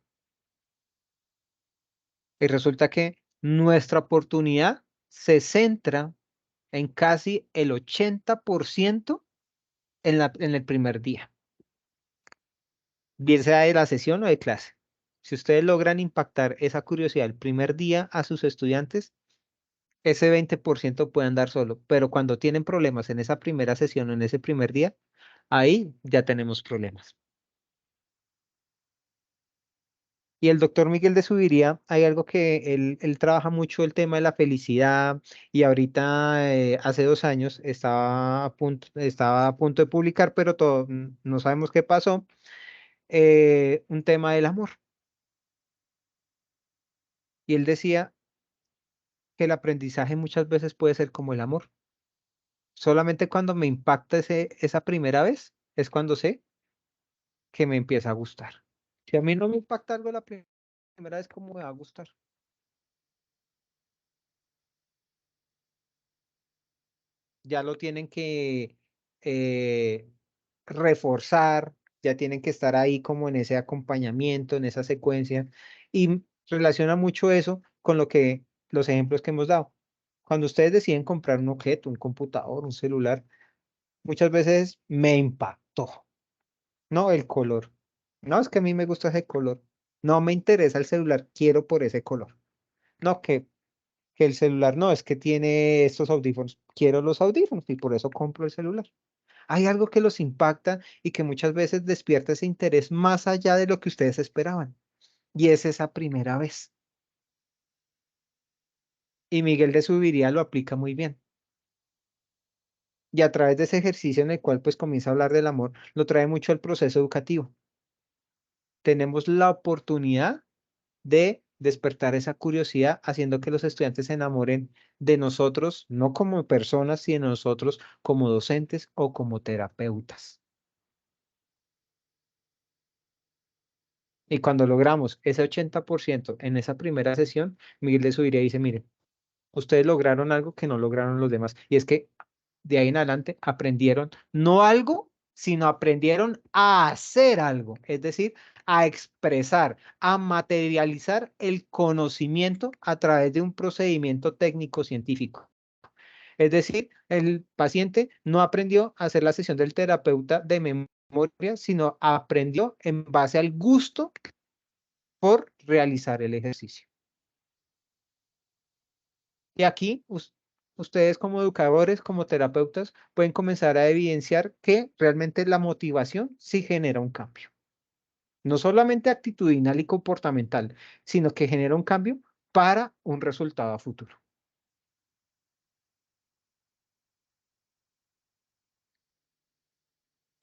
Y resulta que nuestra oportunidad se centra en casi el 80% en el primer día, bien sea de la sesión o de clase. Si ustedes logran impactar esa curiosidad el primer día a sus estudiantes, ese 20% puede andar solo, pero cuando tienen problemas en esa primera sesión o en ese primer día, ahí ya tenemos problemas. Y el doctor Miguel de Subiría, hay algo que él trabaja mucho el tema de la felicidad y ahorita hace 2 años estaba a punto de publicar, pero no sabemos qué pasó, un tema del amor. Y él decía que el aprendizaje muchas veces puede ser como el amor. Solamente cuando me impacta esa primera vez es cuando sé que me empieza a gustar. Si a mí no me impacta algo la primera vez, ¿cómo me va a gustar? Ya lo tienen que eh, reforzar, ya tienen que estar ahí como en ese acompañamiento, en esa secuencia, y relaciona mucho eso con los ejemplos que hemos dado. Cuando ustedes deciden comprar un objeto, un computador, un celular, muchas veces me impactó, ¿no? El color. No, es que a mí me gusta ese color. No me interesa el celular, quiero por ese color. No, que el celular no, es que tiene estos audífonos, quiero los audífonos y por eso compro el celular. Hay algo que los impacta y que muchas veces despierta ese interés más allá de lo que ustedes esperaban. Y es esa primera vez. Y Miguel de Subiría lo aplica muy bien. Y a través de ese ejercicio en el cual pues comienza a hablar del amor, lo trae mucho al proceso educativo. Tenemos la oportunidad de despertar esa curiosidad, haciendo que los estudiantes se enamoren de nosotros, no como personas, sino de nosotros como docentes o como terapeutas. Y cuando logramos ese 80% en esa primera sesión, Miguel de Subiría dice, mire, ustedes lograron algo que no lograron los demás. Y es que de ahí en adelante aprendieron no algo, sino aprendieron a hacer algo, es decir, a expresar, a materializar el conocimiento a través de un procedimiento técnico científico. Es decir, el paciente no aprendió a hacer la sesión del terapeuta de memoria, sino aprendió en base al gusto por realizar el ejercicio. Y aquí ustedes como educadores, como terapeutas, pueden comenzar a evidenciar que realmente la motivación sí genera un cambio. No solamente actitudinal y comportamental, sino que genera un cambio para un resultado a futuro.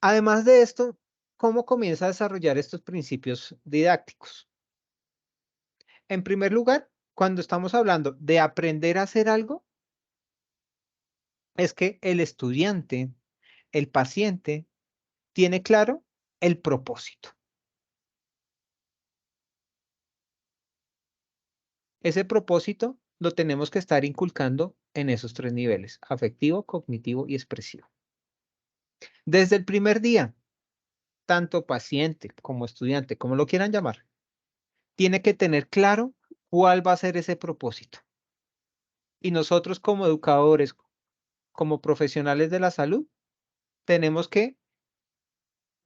Además de esto, ¿cómo comienza a desarrollar estos principios didácticos? En primer lugar, cuando estamos hablando de aprender a hacer algo, es que el estudiante, el paciente, tiene claro el propósito. Ese propósito lo tenemos que estar inculcando en esos 3 niveles: afectivo, cognitivo y expresivo. Desde el primer día, tanto paciente como estudiante, como lo quieran llamar, tiene que tener claro cuál va a ser ese propósito. Y nosotros como educadores, como profesionales de la salud, tenemos que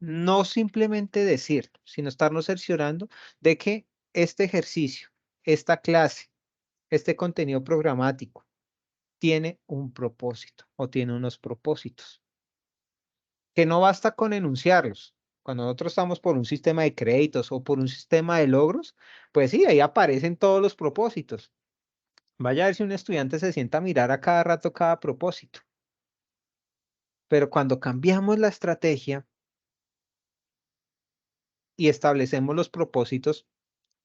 no simplemente decir, sino estarnos cerciorando de que este ejercicio, esta clase, este contenido programático tiene un propósito o tiene unos propósitos, que no basta con enunciarlos. Cuando nosotros estamos por un sistema de créditos o por un sistema de logros, pues sí, ahí aparecen todos los propósitos. Vaya a ver si un estudiante se sienta a mirar a cada rato cada propósito. Pero cuando cambiamos la estrategia y establecemos los propósitos,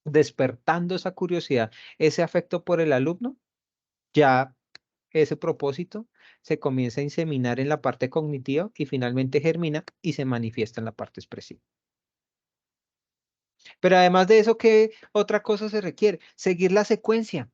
despertando esa curiosidad, ese afecto por el alumno, ya ese propósito se comienza a inseminar en la parte cognitiva y finalmente germina y se manifiesta en la parte expresiva. Pero además de eso, ¿qué otra cosa se requiere? Seguir la secuencia.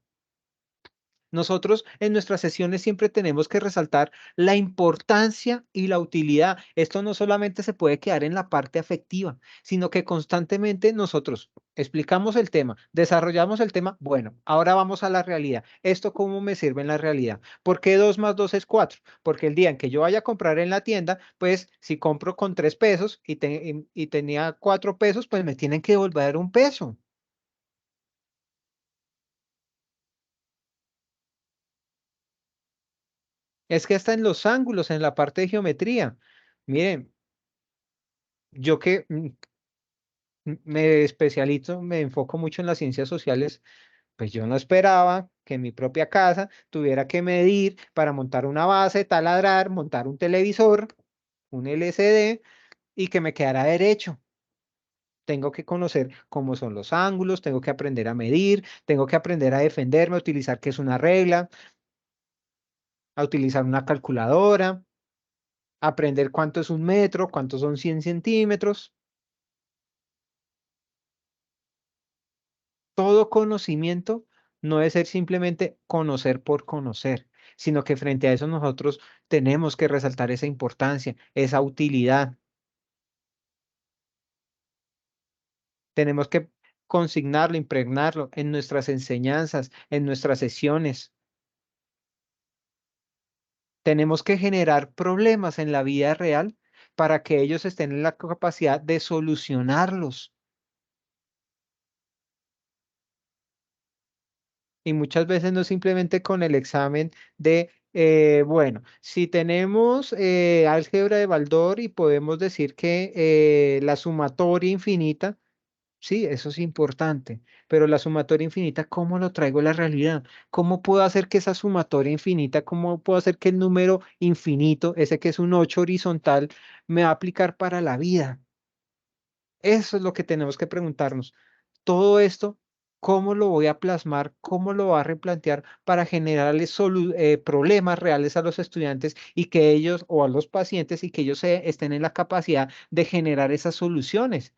Nosotros en nuestras sesiones siempre tenemos que resaltar la importancia y la utilidad. Esto no solamente se puede quedar en la parte afectiva, sino que constantemente nosotros explicamos el tema, desarrollamos el tema. Bueno, ahora vamos a la realidad. ¿Esto cómo me sirve en la realidad? ¿Por qué 2 más 2 es 4? Porque el día en que yo vaya a comprar en la tienda, pues si compro con 3 pesos y tenía 4 pesos, pues me tienen que devolver 1 peso. Es que hasta en los ángulos, en la parte de geometría. Miren, yo que me especializo, me enfoco mucho en las ciencias sociales, pues yo no esperaba que en mi propia casa tuviera que medir para montar una base, taladrar, montar un televisor, un LCD y que me quedara derecho. Tengo que conocer cómo son los ángulos, tengo que aprender a medir, tengo que aprender a defenderme, a utilizar qué es una regla, a utilizar una calculadora, aprender cuánto es un metro, cuántos son 100 centímetros. Todo conocimiento no debe ser simplemente conocer por conocer, sino que frente a eso nosotros tenemos que resaltar esa importancia, esa utilidad. Tenemos que consignarlo, impregnarlo en nuestras enseñanzas, en nuestras sesiones. Tenemos que generar problemas en la vida real para que ellos estén en la capacidad de solucionarlos. Y muchas veces no simplemente con el examen de, bueno, si tenemos álgebra de Baldor y podemos decir que la sumatoria infinita, sí, eso es importante, pero la sumatoria infinita, ¿cómo lo traigo a la realidad? ¿Cómo puedo hacer que esa sumatoria infinita, cómo puedo hacer que el número infinito, ese que es un 8 horizontal, me va a aplicar para la vida? Eso es lo que tenemos que preguntarnos. Todo esto, ¿cómo lo voy a plasmar? ¿Cómo lo voy a replantear para generarles problemas reales a los estudiantes y que ellos o a los pacientes y que ellos estén en la capacidad de generar esas soluciones?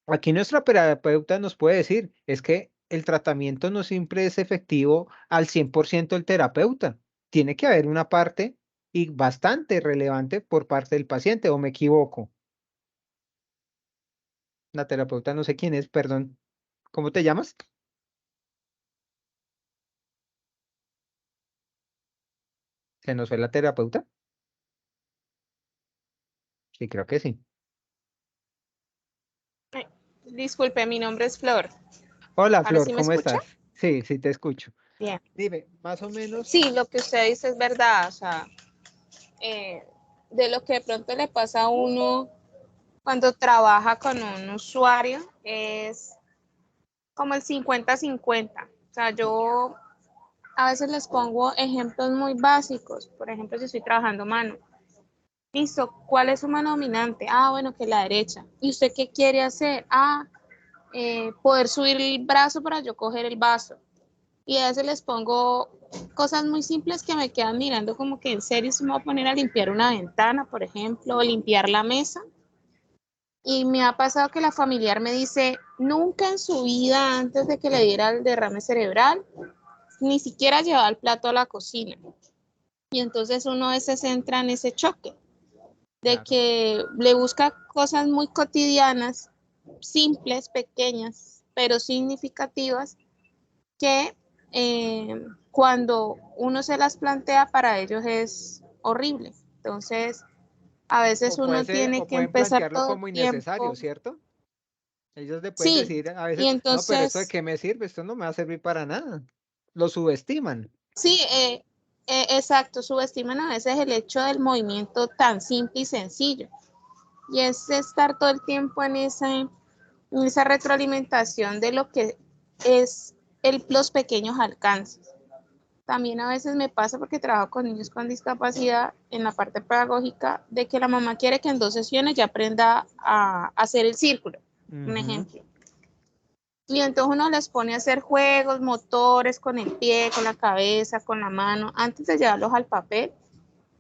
Aquí nuestra terapeuta nos puede decir, es que el tratamiento no siempre es efectivo al 100% del terapeuta. Tiene que haber una parte y bastante relevante por parte del paciente, ¿o me equivoco? La terapeuta no sé quién es, perdón. ¿Cómo te llamas? ¿Se nos fue la terapeuta? Sí, creo que sí. Disculpe, mi nombre es Flor. Hola, ¿Ahora Flor, sí me ¿cómo escucha? estás? Sí, sí, te escucho. Bien. Dime, más o menos. Sí, lo que usted dice es verdad, o sea, de lo que de pronto le pasa a uno cuando trabaja con un usuario es como el 50-50. O sea, yo a veces les pongo ejemplos muy básicos. Por ejemplo, si estoy trabajando mano. Listo, ¿cuál es su mano dominante? Ah, bueno, que la derecha. ¿Y usted qué quiere hacer? Ah, poder subir el brazo para yo coger el vaso. Y a veces les pongo cosas muy simples que me quedan mirando como que en serio se me va a poner a limpiar una ventana, por ejemplo, o limpiar la mesa. Y me ha pasado que la familiar me dice, nunca en su vida antes de que le diera el derrame cerebral, ni siquiera llevaba el plato a la cocina. Y entonces uno a veces entra en ese choque de Claro. que le busca cosas muy cotidianas, simples, pequeñas, pero significativas, que cuando uno se las plantea para ellos es horrible. Entonces, a veces O puede uno ser, tiene o que pueden empezar plantearlo todo el como innecesario, tiempo. ¿cierto? Ellos le pueden Sí, decir a y veces, no, pero esto de entonces, qué me sirve, esto no me va a servir para nada. Lo subestiman. sí, exacto, subestiman a veces el hecho del movimiento tan simple y sencillo. Y es estar todo el tiempo en esa retroalimentación de lo que es los pequeños alcances. También a veces me pasa porque trabajo con niños con discapacidad en la parte pedagógica de que la mamá quiere que en 2 sesiones ya aprenda a hacer el círculo, un Ujú. ejemplo. Y entonces uno les pone a hacer juegos, motores con el pie, con la cabeza, con la mano, antes de llevarlos al papel,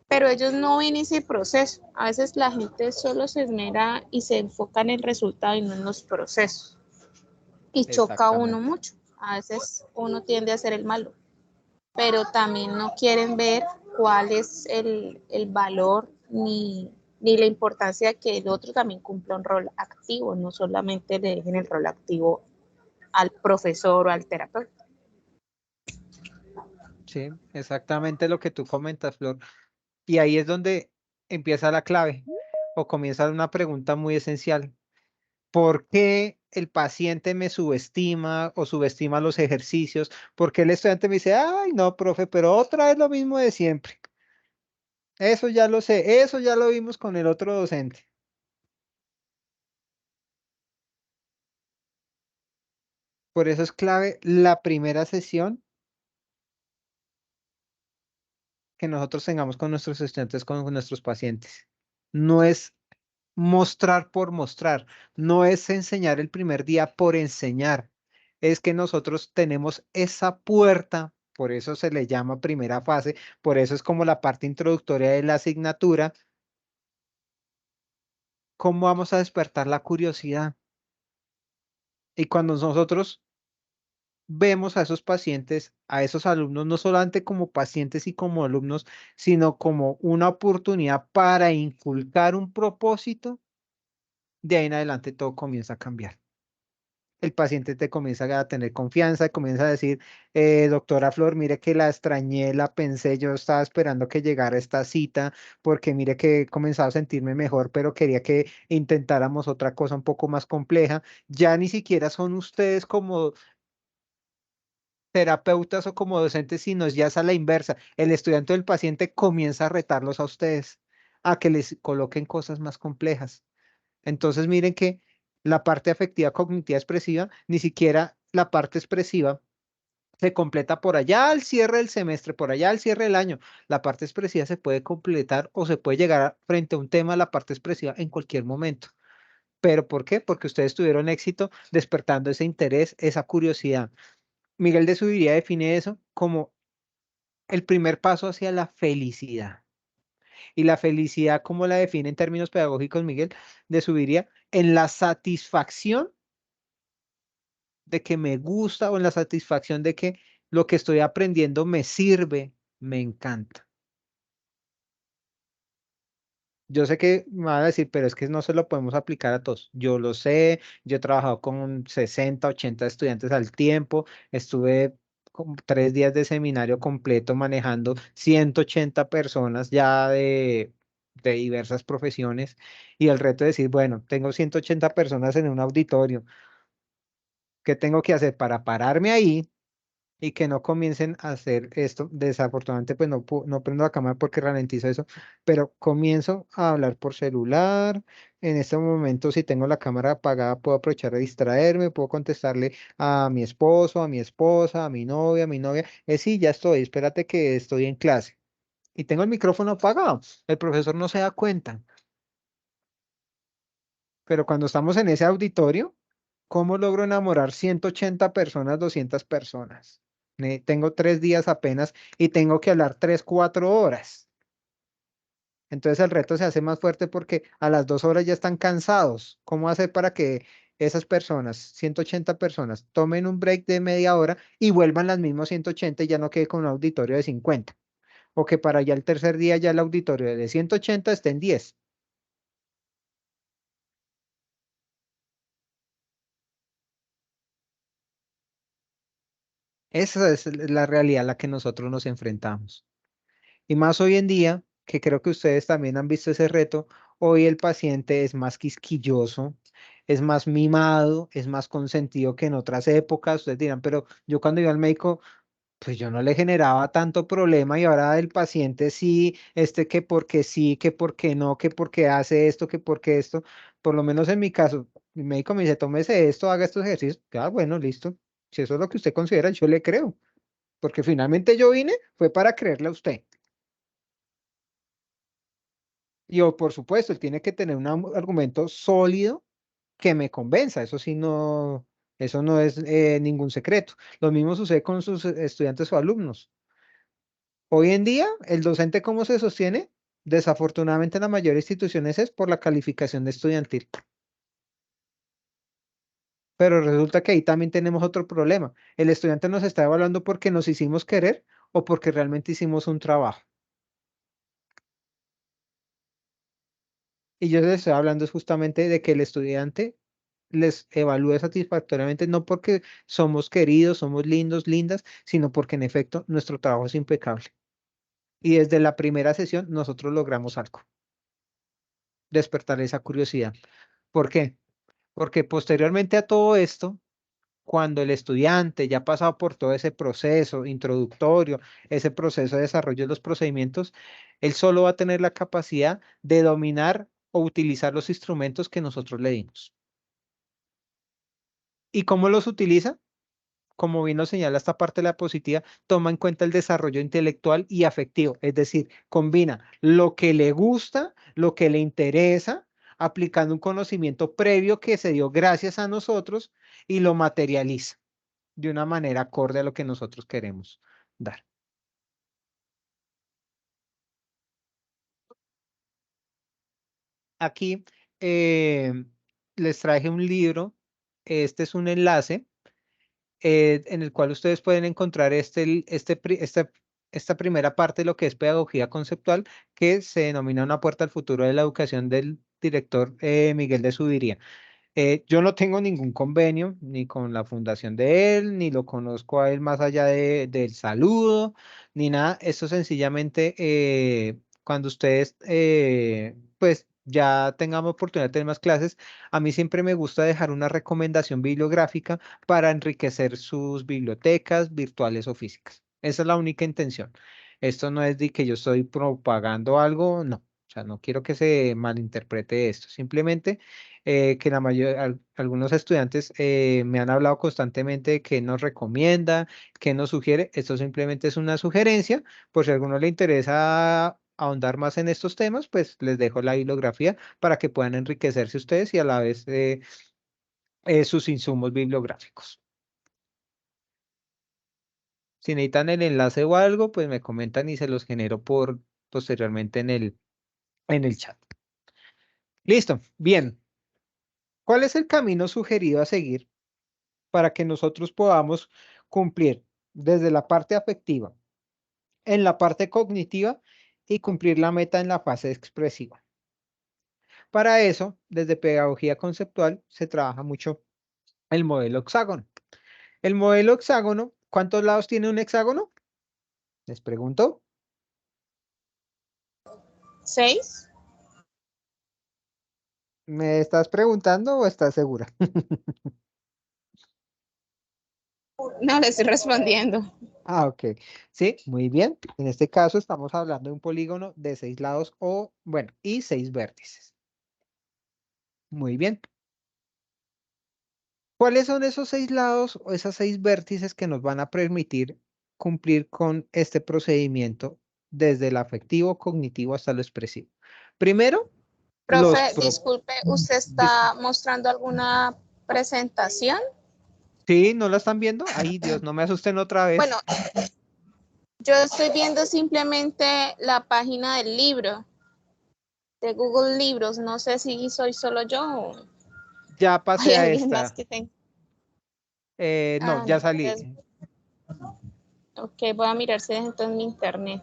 pero ellos no ven ese proceso. A veces la gente solo se esmera y se enfoca en el resultado y no en los procesos. Y choca a uno Exactamente. mucho. A veces uno tiende a ser el malo, pero también no quieren ver cuál es el valor ni la importancia de que el otro también cumpla un rol activo, no solamente le dejen el rol activo al profesor o al terapeuta. Sí, exactamente lo que tú comentas, Flor. Y ahí es donde empieza la clave o comienza una pregunta muy esencial. ¿Por qué el paciente me subestima o subestima los ejercicios? ¿Por qué el estudiante me dice, ay, no, profe, pero otra vez lo mismo de siempre? Eso ya lo sé, eso ya lo vimos con el otro docente. Por eso es clave la primera sesión que nosotros tengamos con nuestros estudiantes, con nuestros pacientes. No es mostrar por mostrar, no es enseñar el primer día por enseñar, es que nosotros tenemos esa puerta, por eso se le llama primera fase, por eso es como la parte introductoria de la asignatura. ¿Cómo vamos a despertar la curiosidad? Y cuando nosotros vemos a esos pacientes, a esos alumnos, no solamente como pacientes y como alumnos, sino como una oportunidad para inculcar un propósito, de ahí en adelante todo comienza a cambiar. El paciente te comienza a tener confianza, comienza a decir, doctora Flor, mire que la extrañé, la pensé, yo estaba esperando que llegara esta cita, porque mire que he comenzado a sentirme mejor, pero quería que intentáramos otra cosa un poco más compleja. Ya ni siquiera son ustedes como terapeutas o como docentes, sino ya es a la inversa. El estudiante o el paciente comienza a retarlos a ustedes, a que les coloquen cosas más complejas. Entonces, miren que la parte afectiva cognitiva expresiva, ni siquiera la parte expresiva se completa por allá al cierre del semestre, por allá al cierre del año. La parte expresiva se puede completar o se puede llegar frente a un tema, la parte expresiva, en cualquier momento. ¿Pero por qué? Porque ustedes tuvieron éxito despertando ese interés, esa curiosidad. Miguel de Subiría define eso como el primer paso hacia la felicidad. Y la felicidad, ¿cómo la define en términos pedagógicos, Miguel de Subiría? En la satisfacción de que me gusta o en la satisfacción de que lo que estoy aprendiendo me sirve, me encanta. Yo sé que me van a decir, pero es que no se lo podemos aplicar a todos. Yo lo sé, yo he trabajado con 60, 80 estudiantes al tiempo, estuve con 3 días de seminario completo manejando 180 personas ya de diversas profesiones y el reto de decir, bueno, tengo 180 personas en un auditorio, ¿qué tengo que hacer para pararme ahí y que no comiencen a hacer esto? Desafortunadamente, pues no prendo la cámara porque ralentizo eso, pero comienzo a hablar por celular. En este momento, si tengo la cámara apagada, puedo aprovechar de distraerme, puedo contestarle a mi esposo, a mi esposa, a mi novia, sí, ya estoy, espérate que estoy en clase. Y tengo el micrófono apagado. El profesor no se da cuenta, pero cuando estamos en ese auditorio, ¿cómo logro enamorar 180 personas, 200 personas? Tengo 3 días apenas y tengo que hablar 3, 4 horas. Entonces el reto se hace más fuerte porque a las 2 horas ya están cansados. ¿Cómo hacer para que esas personas, 180 personas, tomen un break de media hora y vuelvan las mismas 180 y ya no quede con un auditorio de 50? O que para ya el tercer día ya el auditorio de 180 esté en 10. Esa es la realidad a la que nosotros nos enfrentamos. Y más hoy en día, que creo que ustedes también han visto ese reto, hoy el paciente es más quisquilloso, es más mimado, es más consentido que en otras épocas. Ustedes dirán, pero yo cuando iba al médico, pues yo no le generaba tanto problema y ahora el paciente sí, que porque no, que porque hace esto, que porque esto. Por lo menos en mi caso, mi médico me dice, tómese esto, haga estos ejercicios. Ah, bueno, listo. Si eso es lo que usted considera, yo le creo, porque finalmente yo vine, fue para creerle a usted. Y por supuesto, él tiene que tener un argumento sólido que me convenza. Eso sí, no, eso no es ningún secreto. Lo mismo sucede con sus estudiantes o alumnos. Hoy en día, el docente, ¿cómo se sostiene? Desafortunadamente, en la mayoría de instituciones es por la calificación de estudiantil. Pero resulta que ahí también tenemos otro problema. El estudiante nos está evaluando porque nos hicimos querer o porque realmente hicimos un trabajo. Y yo les estoy hablando es justamente de que el estudiante les evalúe satisfactoriamente, no porque somos queridos, somos lindos, lindas, sino porque en efecto nuestro trabajo es impecable. Y desde la primera sesión nosotros logramos algo, despertar esa curiosidad. ¿Por qué? Porque posteriormente a todo esto, cuando el estudiante ya ha pasado por todo ese proceso introductorio, ese proceso de desarrollo de los procedimientos, él solo va a tener la capacidad de dominar o utilizar los instrumentos que nosotros le dimos. ¿Y cómo los utiliza? como bien lo señala esta parte de la diapositiva, toma en cuenta el desarrollo intelectual y afectivo, es decir, combina lo que le gusta, lo que le interesa, aplicando un conocimiento previo que se dio gracias a nosotros y lo materializa de una manera acorde a lo que nosotros queremos dar. Aquí les traje un libro, este es un enlace en el cual ustedes pueden encontrar esta primera parte de lo que es pedagogía conceptual, que se denomina Una puerta al futuro de la educación del director Miguel de Zuviría. Yo no tengo ningún convenio ni con la fundación de él, ni lo conozco a él más allá del saludo, ni nada. Esto sencillamente, cuando ustedes pues ya tengamos oportunidad de tener más clases, a mí siempre me gusta dejar una recomendación bibliográfica para enriquecer sus bibliotecas virtuales o físicas. Esa es la única intención. Esto no es de que yo estoy propagando algo, no. O sea, no quiero que se malinterprete esto. Simplemente que algunos estudiantes me han hablado constantemente de qué nos recomienda, qué nos sugiere. Esto simplemente es una sugerencia. Por si a alguno le interesa ahondar más en estos temas, pues les dejo la bibliografía para que puedan enriquecerse ustedes y a la vez sus insumos bibliográficos. Si necesitan el enlace o algo, pues me comentan y se los genero posteriormente en el chat. Listo, bien. ¿Cuál es el camino sugerido a seguir para que nosotros podamos cumplir desde la parte afectiva, en la parte cognitiva y cumplir la meta en la fase expresiva? Para eso, desde pedagogía conceptual se trabaja mucho el modelo hexágono. El modelo hexágono, ¿cuántos lados tiene un hexágono? Les pregunto. 6. ¿Me estás preguntando o estás segura? No le estoy respondiendo. Ah, ok. Sí, muy bien. En este caso estamos hablando de un polígono de 6 lados y 6 vértices. Muy bien. ¿Cuáles son esos 6 lados o esas 6 vértices que nos van a permitir cumplir con este procedimiento desde el afectivo, cognitivo hasta lo expresivo? Primero, Profe, disculpe, ¿usted está mostrando alguna presentación? ¿Sí? ¿No la están viendo? Ay, Dios, no me asusten otra vez. Bueno, yo estoy viendo simplemente la página del libro, de Google Libros. No sé si soy solo yo o Ya hay pasé a alguien más esta. que tenga. No, ya salí. Ok, voy a mirar si dejo entonces mi internet.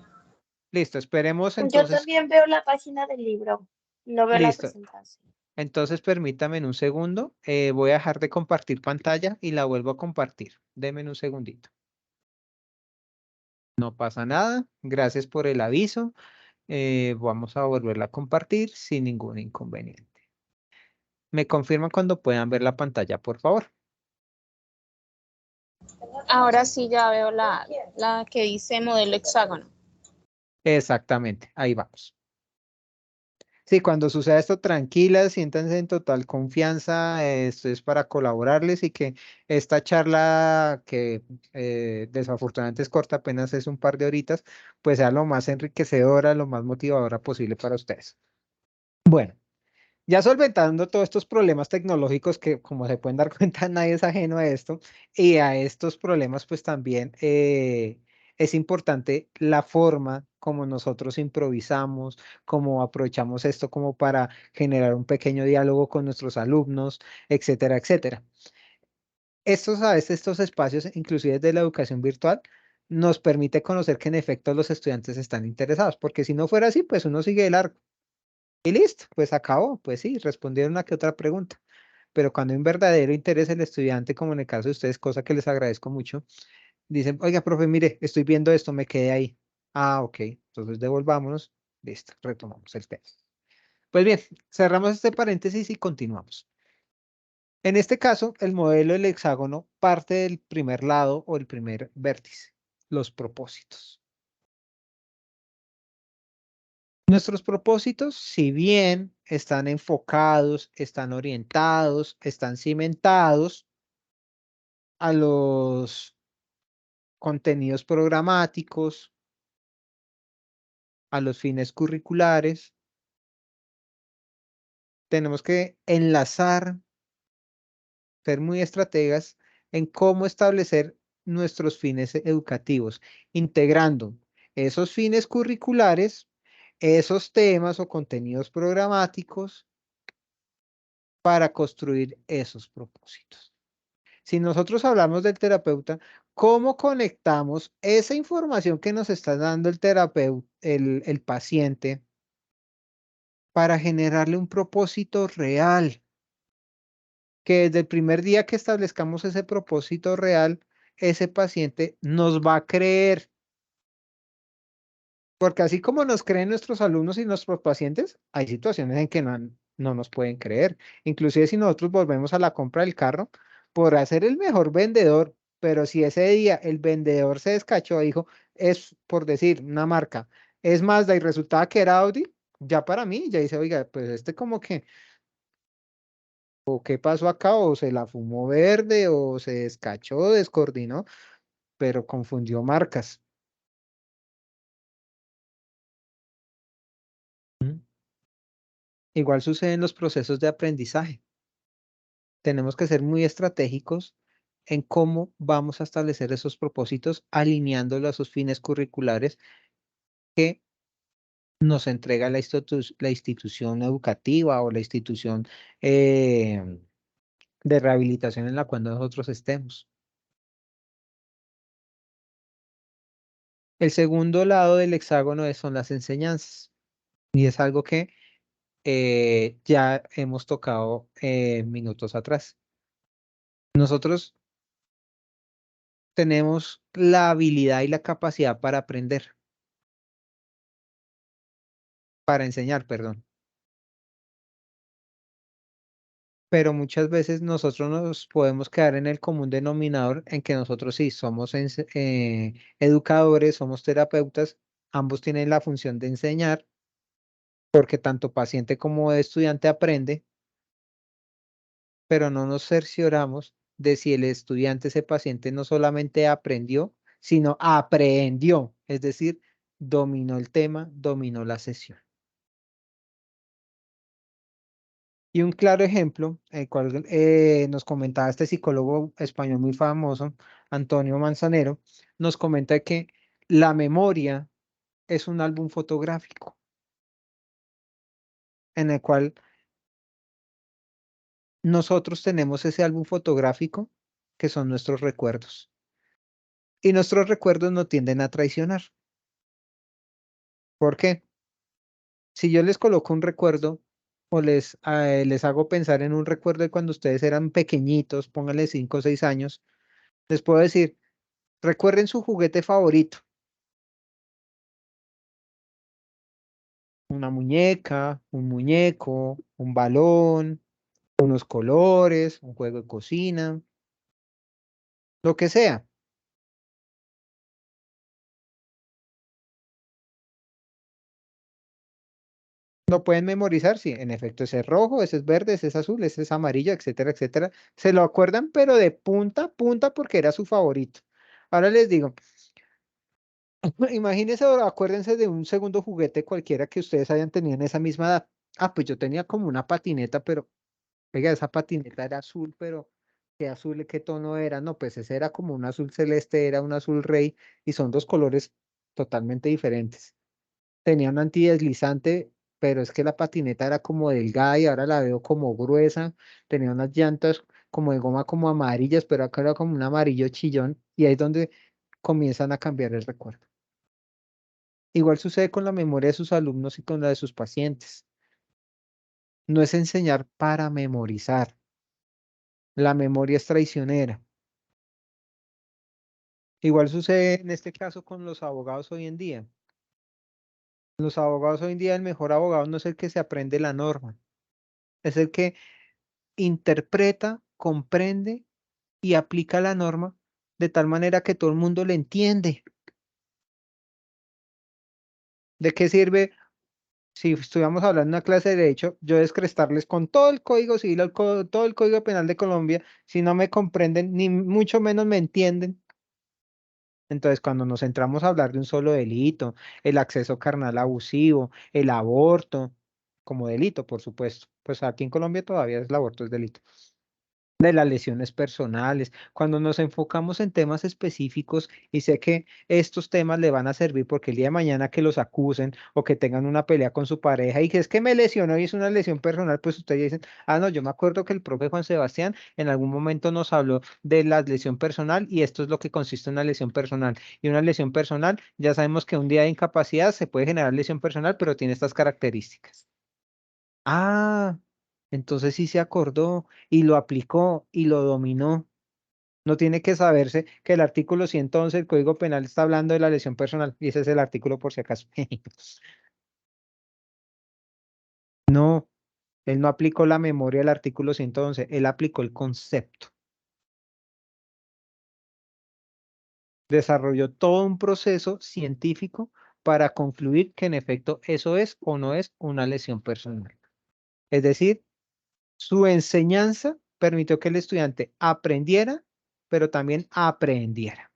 Listo, esperemos Yo entonces. también veo la página del libro, no veo la Listo. presentación. Entonces permítame en un segundo. Voy a dejar de compartir pantalla y la vuelvo a compartir. Deme un segundito. No pasa nada. Gracias por el aviso. Vamos a volverla a compartir sin ningún inconveniente. ¿Me confirman cuando puedan ver la pantalla, por favor? Ahora sí ya veo la que dice modelo hexágono. Exactamente, ahí vamos. Sí, cuando suceda esto, tranquilas, siéntanse en total confianza. Esto es para colaborarles y que esta charla, que desafortunadamente es corta, apenas es un par de horitas, pues sea lo más enriquecedora, lo más motivadora posible para ustedes. Bueno. Ya solventando todos estos problemas tecnológicos que, como se pueden dar cuenta, nadie es ajeno a esto, y a estos problemas, pues también es importante la forma como nosotros improvisamos, cómo aprovechamos esto como para generar un pequeño diálogo con nuestros alumnos, etcétera, etcétera. Estos espacios, inclusive de la educación virtual, nos permite conocer que en efecto los estudiantes están interesados, porque si no fuera así, pues uno sigue de largo. Y listo, pues acabó, pues sí, respondieron una que otra pregunta. Pero cuando hay un verdadero interés el estudiante, como en el caso de ustedes, cosa que les agradezco mucho, dicen, oiga, profe, mire, estoy viendo esto, me quedé ahí. Ah, ok, entonces devolvámonos, listo, retomamos el tema. Pues bien, cerramos este paréntesis y continuamos. En este caso, el modelo del hexágono parte del primer lado o el primer vértice, los propósitos. Nuestros propósitos, si bien están enfocados, están orientados, están cimentados, a los contenidos programáticos, a los fines curriculares. Tenemos que enlazar, ser muy estrategas en cómo establecer nuestros fines educativos, integrando esos fines curriculares, esos temas o contenidos programáticos para construir esos propósitos. Si nosotros hablamos del terapeuta, ¿cómo conectamos esa información que nos está dando el terapeuta, el paciente, para generarle un propósito real? Que desde el primer día que establezcamos ese propósito real, ese paciente nos va a creer. Porque así como nos creen nuestros alumnos y nuestros pacientes, hay situaciones en que no nos pueden creer. Inclusive si nosotros volvemos a la compra del carro, podrá ser el mejor vendedor, pero si ese día el vendedor se descachó, dijo, es por decir una marca, es Mazda y resultaba que era Audi, ya para mí, ya dice, oiga, pues este como que, o qué pasó acá, o se la fumó verde, o se descachó, descoordinó, pero confundió marcas. ¿Mm? Igual sucede en los procesos de aprendizaje. Tenemos que ser muy estratégicos en cómo vamos a establecer esos propósitos, alineándolo a esos fines curriculares que nos entrega la institución educativa o la institución de rehabilitación en la cual nosotros estemos. El segundo lado del hexágono son las enseñanzas y es algo que ya hemos tocado minutos atrás. Nosotros tenemos la habilidad y la capacidad para aprender, para enseñar, perdón. Pero muchas veces nosotros nos podemos quedar en el común denominador en que nosotros sí somos educadores, somos terapeutas, ambos tienen la función de enseñar, porque tanto paciente como estudiante aprende, pero no nos cercioramos de si el estudiante, ese paciente, no solamente aprendió, sino aprehendió, es decir, dominó el tema, dominó la sesión. Y un claro ejemplo, el cual nos comentaba este psicólogo español muy famoso, Antonio Manzanero, nos comenta que la memoria es un álbum fotográfico en el cual nosotros tenemos ese álbum fotográfico que son nuestros recuerdos. Y nuestros recuerdos no tienden a traicionar. ¿Por qué? Si yo les coloco un recuerdo o les hago pensar en un recuerdo de cuando ustedes eran pequeñitos, pónganle 5 o 6 años, les puedo decir, recuerden su juguete favorito. Una muñeca, un muñeco, un balón, unos colores, un juego de cocina, lo que sea. Lo pueden memorizar, sí, en efecto, ese es rojo, ese es verde, ese es azul, ese es amarillo, etcétera, etcétera. Se lo acuerdan, pero de punta a punta porque era su favorito. Ahora les digo, imagínense o acuérdense de un segundo juguete cualquiera que ustedes hayan tenido en esa misma edad. Ah, pues yo tenía como una patineta, pero, oiga, esa patineta era azul, pero ¿qué azul, qué tono era? No, pues ese era como un azul celeste, era un azul rey, y son dos colores totalmente diferentes. Tenía un antideslizante, pero es que la patineta era como delgada y ahora la veo como gruesa. Tenía unas llantas como de goma como amarillas, pero acá era como un amarillo chillón, y ahí es donde comienzan a cambiar el recuerdo. Igual sucede con la memoria de sus alumnos y con la de sus pacientes. No es enseñar para memorizar. La memoria es traicionera. Igual sucede en este caso con los abogados hoy en día. Los abogados hoy en día, el mejor abogado no es el que se aprende la norma, es el que interpreta, comprende y aplica la norma de tal manera que todo el mundo le entiende. ¿De qué sirve si estuviéramos hablando de una clase de derecho, yo descrestarles con todo el código civil, todo el código penal de Colombia, si no me comprenden, ni mucho menos me entienden. Entonces, cuando nos centramos a hablar de un solo delito, el acceso carnal abusivo, el aborto, como delito, por supuesto, pues aquí en Colombia todavía el aborto es delito. De las lesiones personales, cuando nos enfocamos en temas específicos y sé que estos temas le van a servir porque el día de mañana que los acusen o que tengan una pelea con su pareja y que es que me lesionó y es una lesión personal, pues ustedes dicen, ah, no, yo me acuerdo que el profe Juan Sebastián en algún momento nos habló de la lesión personal y esto es lo que consiste en una lesión personal. Y una lesión personal, ya sabemos que un día de incapacidad se puede generar lesión personal, pero tiene estas características. Ah, entonces sí se acordó y lo aplicó y lo dominó. No tiene que saberse que el artículo 111 del Código Penal está hablando de la lesión personal y ese es el artículo por si acaso. No, él no aplicó la memoria del artículo 111, él aplicó el concepto. Desarrolló todo un proceso científico para concluir que en efecto eso es o no es una lesión personal. Es decir, su enseñanza permitió que el estudiante aprendiera, pero también aprendiera.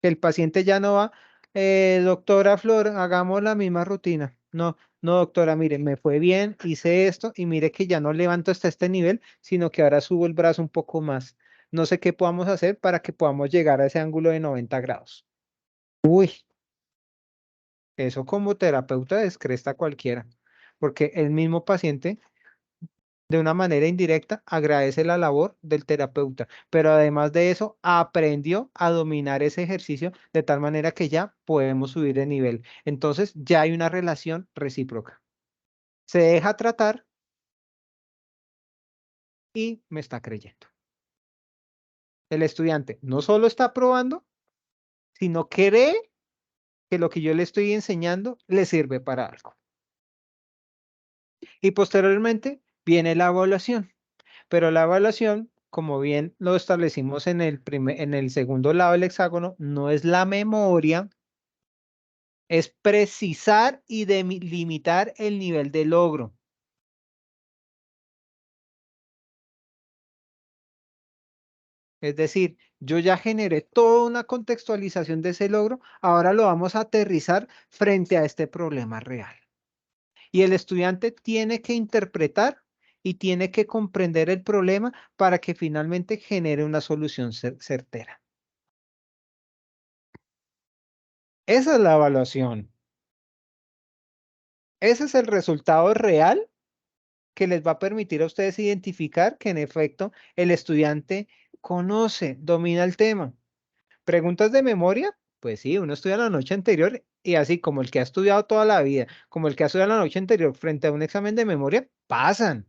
Que el paciente ya no va, doctora Flor, hagamos la misma rutina. No, no, doctora, mire, me fue bien, hice esto y mire que ya no levanto hasta este nivel, sino que ahora subo el brazo un poco más. No sé qué podamos hacer para que podamos llegar a ese ángulo de 90 grados. Uy, eso como terapeuta descresta a cualquiera, porque el mismo paciente de una manera indirecta agradece la labor del terapeuta, pero además de eso aprendió a dominar ese ejercicio de tal manera que ya podemos subir de nivel. Entonces ya hay una relación recíproca. Se deja tratar y me está creyendo. El estudiante no solo está probando, sino cree que lo que yo le estoy enseñando le sirve para algo. Y posteriormente viene la evaluación. Pero la evaluación, como bien lo establecimos en el segundo lado del hexágono, no es la memoria, es precisar y delimitar el nivel de logro. Es decir, yo ya generé toda una contextualización de ese logro, ahora lo vamos a aterrizar frente a este problema real. Y el estudiante tiene que interpretar y tiene que comprender el problema para que finalmente genere una solución certera. Esa es la evaluación. Ese es el resultado real que les va a permitir a ustedes identificar que en efecto el estudiante conoce, domina el tema. ¿Preguntas de memoria? Pues sí, uno estudia la noche anterior y así como el que ha estudiado toda la vida, como el que ha estudiado la noche anterior frente a un examen de memoria, pasan.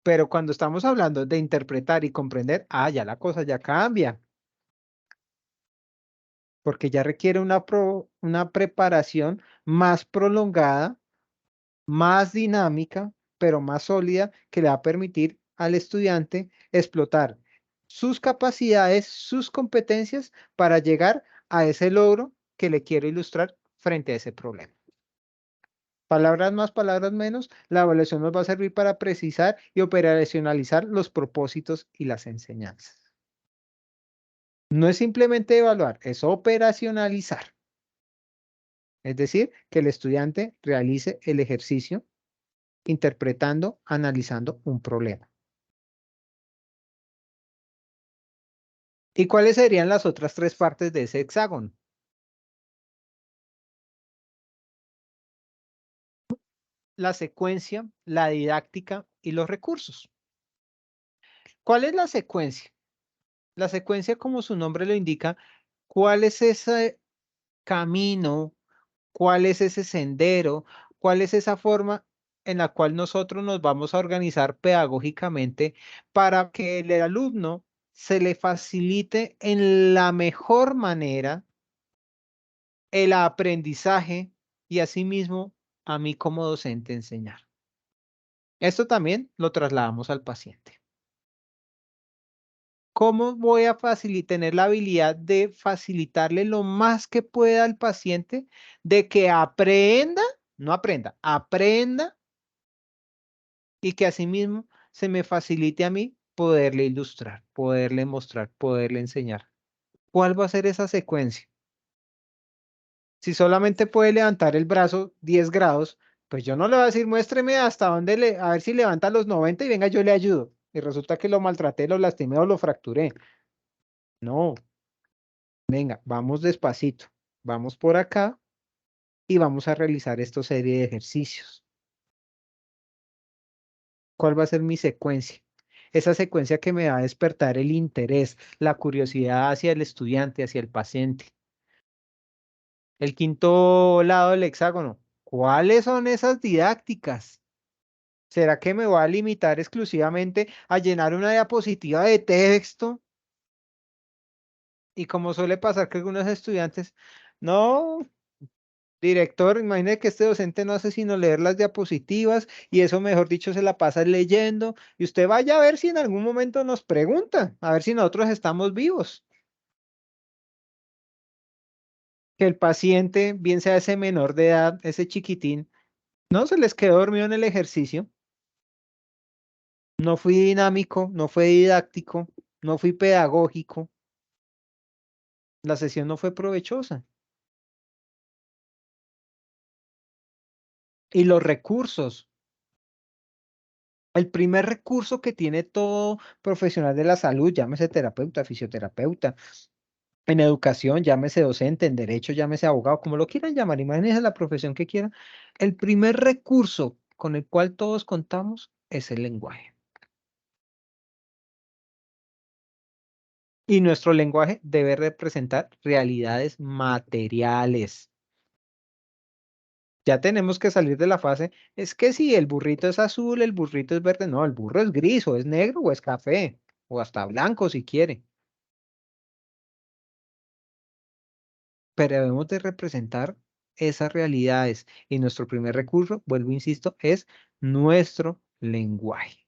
Pero cuando estamos hablando de interpretar y comprender, ya la cosa ya cambia, porque ya requiere una preparación más prolongada, más dinámica, pero más sólida, que le va a permitir al estudiante explotar sus capacidades, sus competencias para llegar a ese logro que le quiero ilustrar frente a ese problema. Palabras más, palabras menos, la evaluación nos va a servir para precisar y operacionalizar los propósitos y las enseñanzas. No es simplemente evaluar, es operacionalizar. Es decir, que el estudiante realice el ejercicio interpretando, analizando un problema. ¿Y cuáles serían las otras tres partes de ese hexágono? La secuencia, la didáctica y los recursos. ¿Cuál es la secuencia? La secuencia, como su nombre lo indica, ¿cuál es ese camino? ¿Cuál es ese sendero? ¿Cuál es esa forma en la cual nosotros nos vamos a organizar pedagógicamente para que el alumno se le facilite en la mejor manera el aprendizaje y asimismo a mí como docente enseñar? Esto también lo trasladamos al paciente. ¿Cómo voy a tener la habilidad de facilitarle lo más que pueda al paciente de que aprenda, no aprenda, aprenda y que asimismo se me facilite a mí poderle ilustrar, poderle mostrar, poderle enseñar? ¿Cuál va a ser esa secuencia? Si solamente puede levantar el brazo 10 grados, pues yo no le voy a decir, muéstreme hasta dónde a ver si levanta los 90 y venga, yo le ayudo. Y resulta que lo maltraté, lo lastimé o lo fracturé. No, venga, vamos despacito. Vamos por acá y vamos a realizar esta serie de ejercicios. ¿Cuál va a ser mi secuencia? Esa secuencia que me va a despertar el interés, la curiosidad hacia el estudiante, hacia el paciente. El quinto lado del hexágono. ¿Cuáles son esas didácticas? ¿Será que me voy a limitar exclusivamente a llenar una diapositiva de texto? Y como suele pasar que algunos estudiantes, no, director, imagine que este docente no hace sino leer las diapositivas y eso, mejor dicho, se la pasa leyendo y usted vaya a ver si en algún momento nos pregunta, a ver si nosotros estamos vivos. Que el paciente, bien sea ese menor de edad, ese chiquitín, no se les quedó dormido en el ejercicio. No fui dinámico, no fue didáctico, no fui pedagógico. La sesión no fue provechosa. Y los recursos. El primer recurso que tiene todo profesional de la salud, llámese terapeuta, fisioterapeuta, en educación, llámese docente, en derecho, llámese abogado, como lo quieran llamar, imagínense la profesión que quieran. El primer recurso con el cual todos contamos es el lenguaje. Y nuestro lenguaje debe representar realidades materiales. Ya tenemos que salir de la fase, es que si el burrito es azul, el burrito es verde, no, el burro es gris, o es negro, o es café, o hasta blanco si quiere. Pero debemos de representar esas realidades y nuestro primer recurso, vuelvo, insisto, es nuestro lenguaje.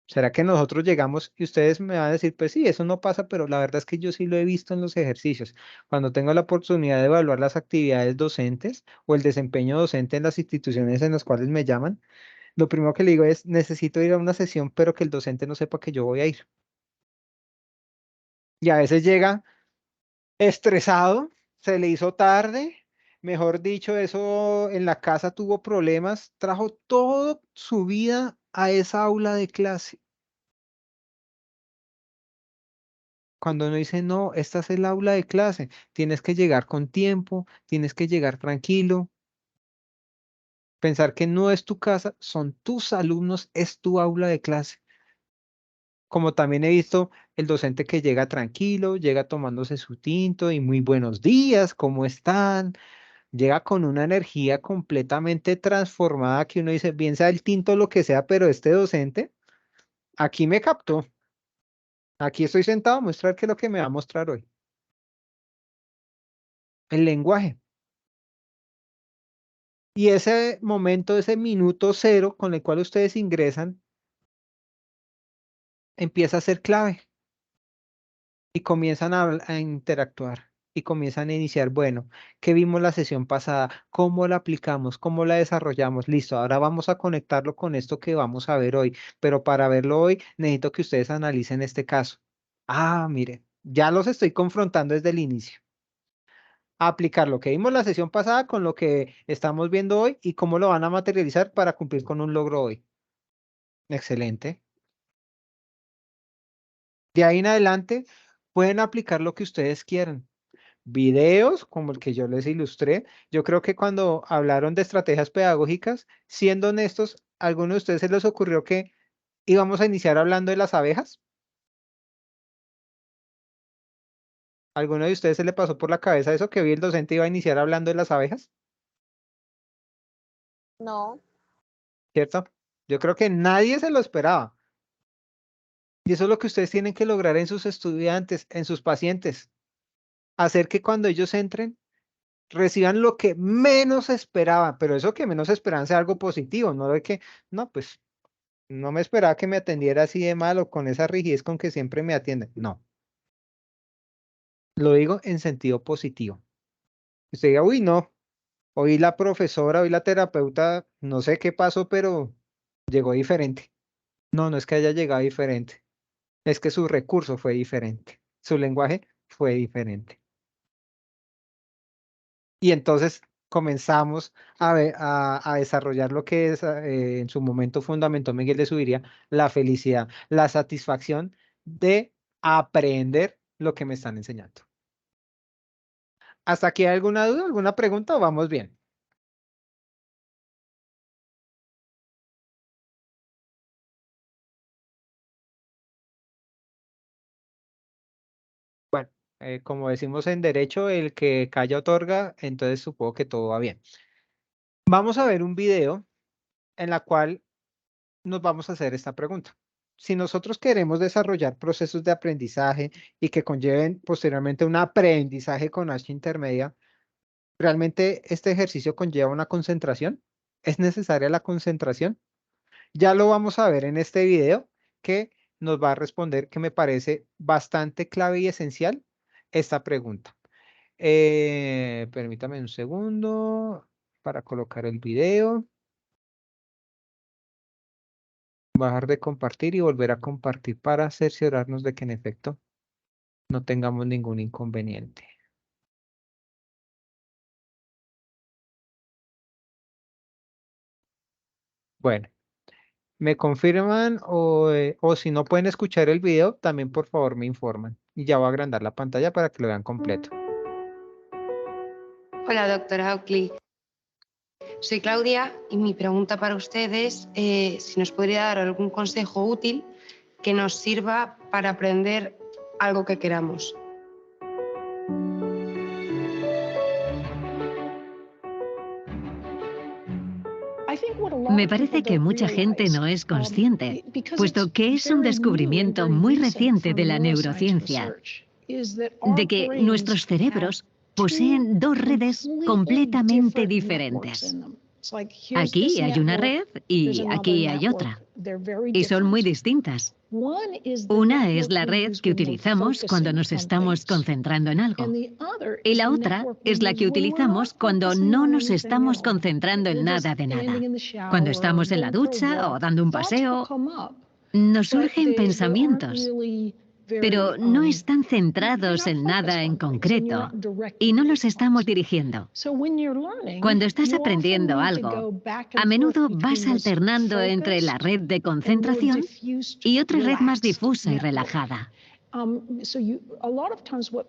¿Será que nosotros llegamos y ustedes me van a decir, pues sí, eso no pasa, pero la verdad es que yo sí lo he visto en los ejercicios? Cuando tengo la oportunidad de evaluar las actividades docentes o el desempeño docente en las instituciones en las cuales me llaman, lo primero que le digo es, necesito ir a una sesión, pero que el docente no sepa que yo voy a ir. Y a veces llega estresado, se le hizo tarde, mejor dicho, eso en la casa tuvo problemas, trajo toda su vida a esa aula de clase. Cuando uno dice, no, esta es el aula de clase, tienes que llegar con tiempo, tienes que llegar tranquilo, pensar que no es tu casa, son tus alumnos, es tu aula de clase. Como también he visto el docente que llega tranquilo, llega tomándose su tinto y muy buenos días, ¿cómo están? Llega con una energía completamente transformada que uno dice, bien sea el tinto o lo que sea, pero este docente aquí me captó. Aquí estoy sentado a mostrar qué es lo que me va a mostrar hoy. El lenguaje. Y ese momento, ese minuto cero con el cual ustedes ingresan, empieza a ser clave y comienzan a interactuar y comienzan a iniciar, bueno, ¿qué vimos la sesión pasada? ¿Cómo la aplicamos? ¿Cómo la desarrollamos? Listo, ahora vamos a conectarlo con esto que vamos a ver hoy, pero para verlo hoy necesito que ustedes analicen este caso. Ah, mire, ya los estoy confrontando desde el inicio. A aplicar lo que vimos la sesión pasada con lo que estamos viendo hoy y cómo lo van a materializar para cumplir con un logro hoy. Excelente. De ahí en adelante pueden aplicar lo que ustedes quieran. Videos como el que yo les ilustré. Yo creo que cuando hablaron de estrategias pedagógicas, siendo honestos, ¿a alguno de ustedes se les ocurrió que íbamos a iniciar hablando de las abejas? ¿A alguno de ustedes se le pasó por la cabeza eso que vi el docente iba a iniciar hablando de las abejas? No. ¿Cierto? Yo creo que nadie se lo esperaba. Y eso es lo que ustedes tienen que lograr en sus estudiantes, en sus pacientes. Hacer que cuando ellos entren, reciban lo que menos esperaban, pero eso que menos esperaban sea algo positivo, no de que, no, pues No me esperaba que me atendiera así de mal o con esa rigidez con que siempre me atienden. No. Lo digo en sentido positivo. Usted diga, uy, no. Hoy la profesora, hoy la terapeuta, no sé qué pasó, pero llegó diferente. No, no es que haya llegado diferente. Es que su recurso fue diferente. Su lenguaje fue diferente. Y entonces comenzamos a desarrollar lo que es, en su momento fundamentó Miguel de Subiría, la felicidad, la satisfacción de aprender lo que me están enseñando. ¿Hasta aquí hay alguna duda, alguna pregunta o vamos bien? Bueno, como decimos en derecho, el que calla otorga, entonces supongo que todo va bien. Vamos a ver un video en la cual nos vamos a hacer esta pregunta. Si nosotros queremos desarrollar procesos de aprendizaje y que conlleven posteriormente un aprendizaje con H intermedia, ¿realmente este ejercicio conlleva una concentración? ¿Es necesaria la concentración? Ya lo vamos a ver en este video que nos va a responder, que me parece bastante clave y esencial esta pregunta. Permítame un segundo para colocar el video. Bajar de compartir y volver a compartir para cerciorarnos de que en efecto no tengamos ningún inconveniente. Bueno, me confirman o si no pueden escuchar el video, también por favor me informan. Y ya voy a agrandar la pantalla para que lo vean completo. Hola, doctora Oakley. Soy Claudia y mi pregunta para usted es si nos podría dar algún consejo útil que nos sirva para aprender algo que queramos. Me parece que mucha gente no es consciente, puesto que es un descubrimiento muy reciente de la neurociencia, de que nuestros cerebros poseen dos redes completamente diferentes. Aquí hay una red y aquí hay otra, y son muy distintas. Una es la red que utilizamos cuando nos estamos concentrando en algo, y la otra es la que utilizamos cuando no nos estamos concentrando en nada de nada. Cuando estamos en la ducha o dando un paseo, nos surgen pensamientos, pero no están centrados en nada en concreto y no los estamos dirigiendo. Cuando estás aprendiendo algo, a menudo vas alternando entre la red de concentración y otra red más difusa y relajada.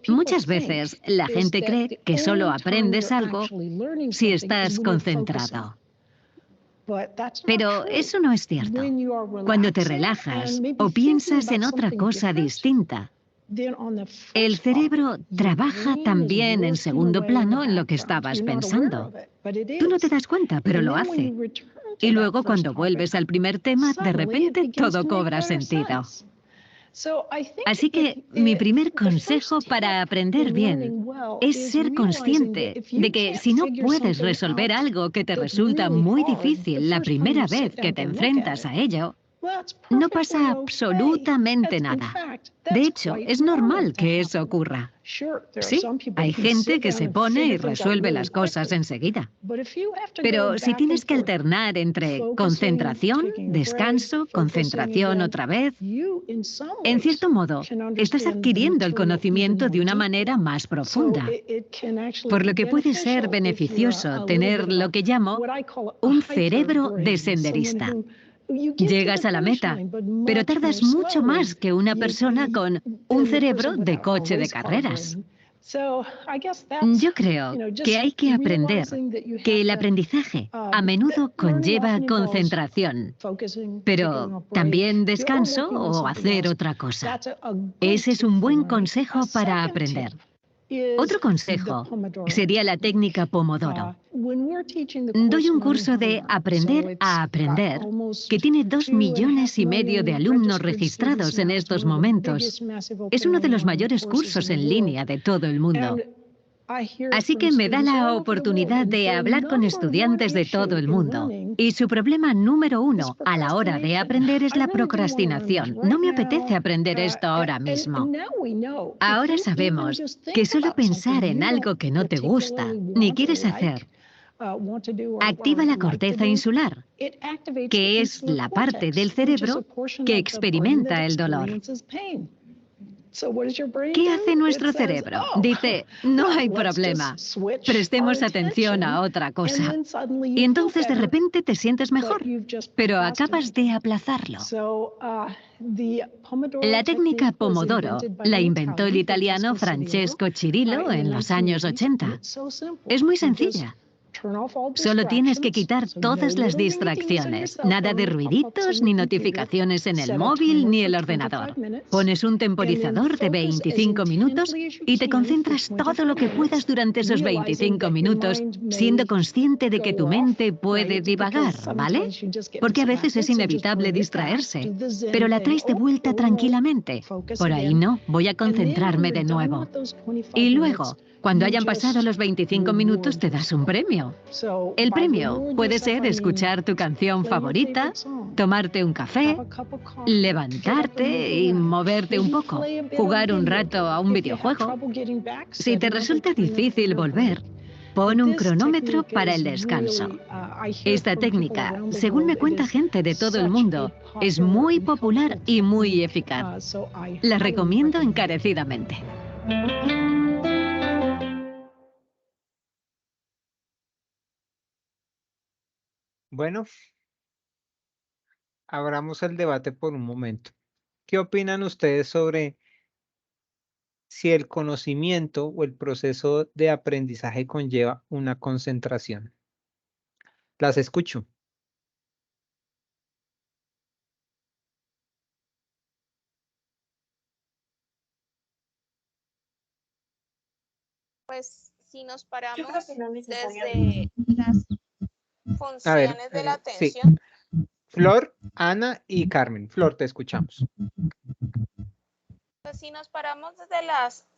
Muchas veces la gente cree que solo aprendes algo si estás concentrado. Pero eso no es cierto. Cuando te relajas o piensas en otra cosa distinta, el cerebro trabaja también en segundo plano en lo que estabas pensando. Tú no te das cuenta, pero lo hace. Y luego cuando vuelves al primer tema, de repente todo cobra sentido. Así que mi primer consejo para aprender bien es ser consciente de que si no puedes resolver algo que te resulta muy difícil la primera vez que te enfrentas a ello, no pasa absolutamente nada. De hecho, es normal que eso ocurra. Sí, hay gente que se pone y resuelve las cosas enseguida. Pero si tienes que alternar entre concentración, descanso, concentración otra vez, en cierto modo, estás adquiriendo el conocimiento de una manera más profunda. Por lo que puede ser beneficioso tener lo que llamo un cerebro de senderista. Llegas a la meta, pero tardas mucho más que una persona con un cerebro de coche de carreras. Yo creo que hay que aprender que el aprendizaje a menudo conlleva concentración, pero también descanso o hacer otra cosa. Ese es un buen consejo para aprender. Otro consejo sería la técnica Pomodoro. Doy un curso de Aprender a Aprender que tiene 2,5 millones de alumnos registrados en estos momentos. Es uno de los mayores cursos en línea de todo el mundo. Así que me da la oportunidad de hablar con estudiantes de todo el mundo. Y su problema número uno a la hora de aprender es la procrastinación. No me apetece aprender esto ahora mismo. Ahora sabemos que solo pensar en algo que no te gusta ni quieres hacer activa la corteza insular, que es la parte del cerebro que experimenta el dolor. ¿Qué hace nuestro cerebro? Dice, no hay problema, prestemos atención a otra cosa. Y entonces de repente te sientes mejor, pero acabas de aplazarlo. La técnica Pomodoro la inventó el italiano Francesco Cirillo en los años 80. Es muy sencilla. Solo tienes que quitar todas las distracciones. Nada de ruiditos, ni notificaciones en el móvil, ni el ordenador. Pones un temporizador de 25 minutos y te concentras todo lo que puedas durante esos 25 minutos, siendo consciente de que tu mente puede divagar, ¿vale? Porque a veces es inevitable distraerse, pero la traes de vuelta tranquilamente. Por ahí no, voy a concentrarme de nuevo. Y luego, cuando hayan pasado los 25 minutos, te das un premio. El premio puede ser escuchar tu canción favorita, tomarte un café, levantarte y moverte un poco, jugar un rato a un videojuego. Si te resulta difícil volver, pon un cronómetro para el descanso. Esta técnica, según me cuenta gente de todo el mundo, es muy popular y muy eficaz. La recomiendo encarecidamente. Bueno, abramos el debate por un momento. ¿Qué opinan ustedes sobre si el conocimiento o el proceso de aprendizaje conlleva una concentración? Las escucho. Pues si nos Yo paramos creo que no necesariamente. desde las A ver, funciones de la sí. atención, Flor, Ana y Carmen. Flor, te escuchamos. pues si nos paramos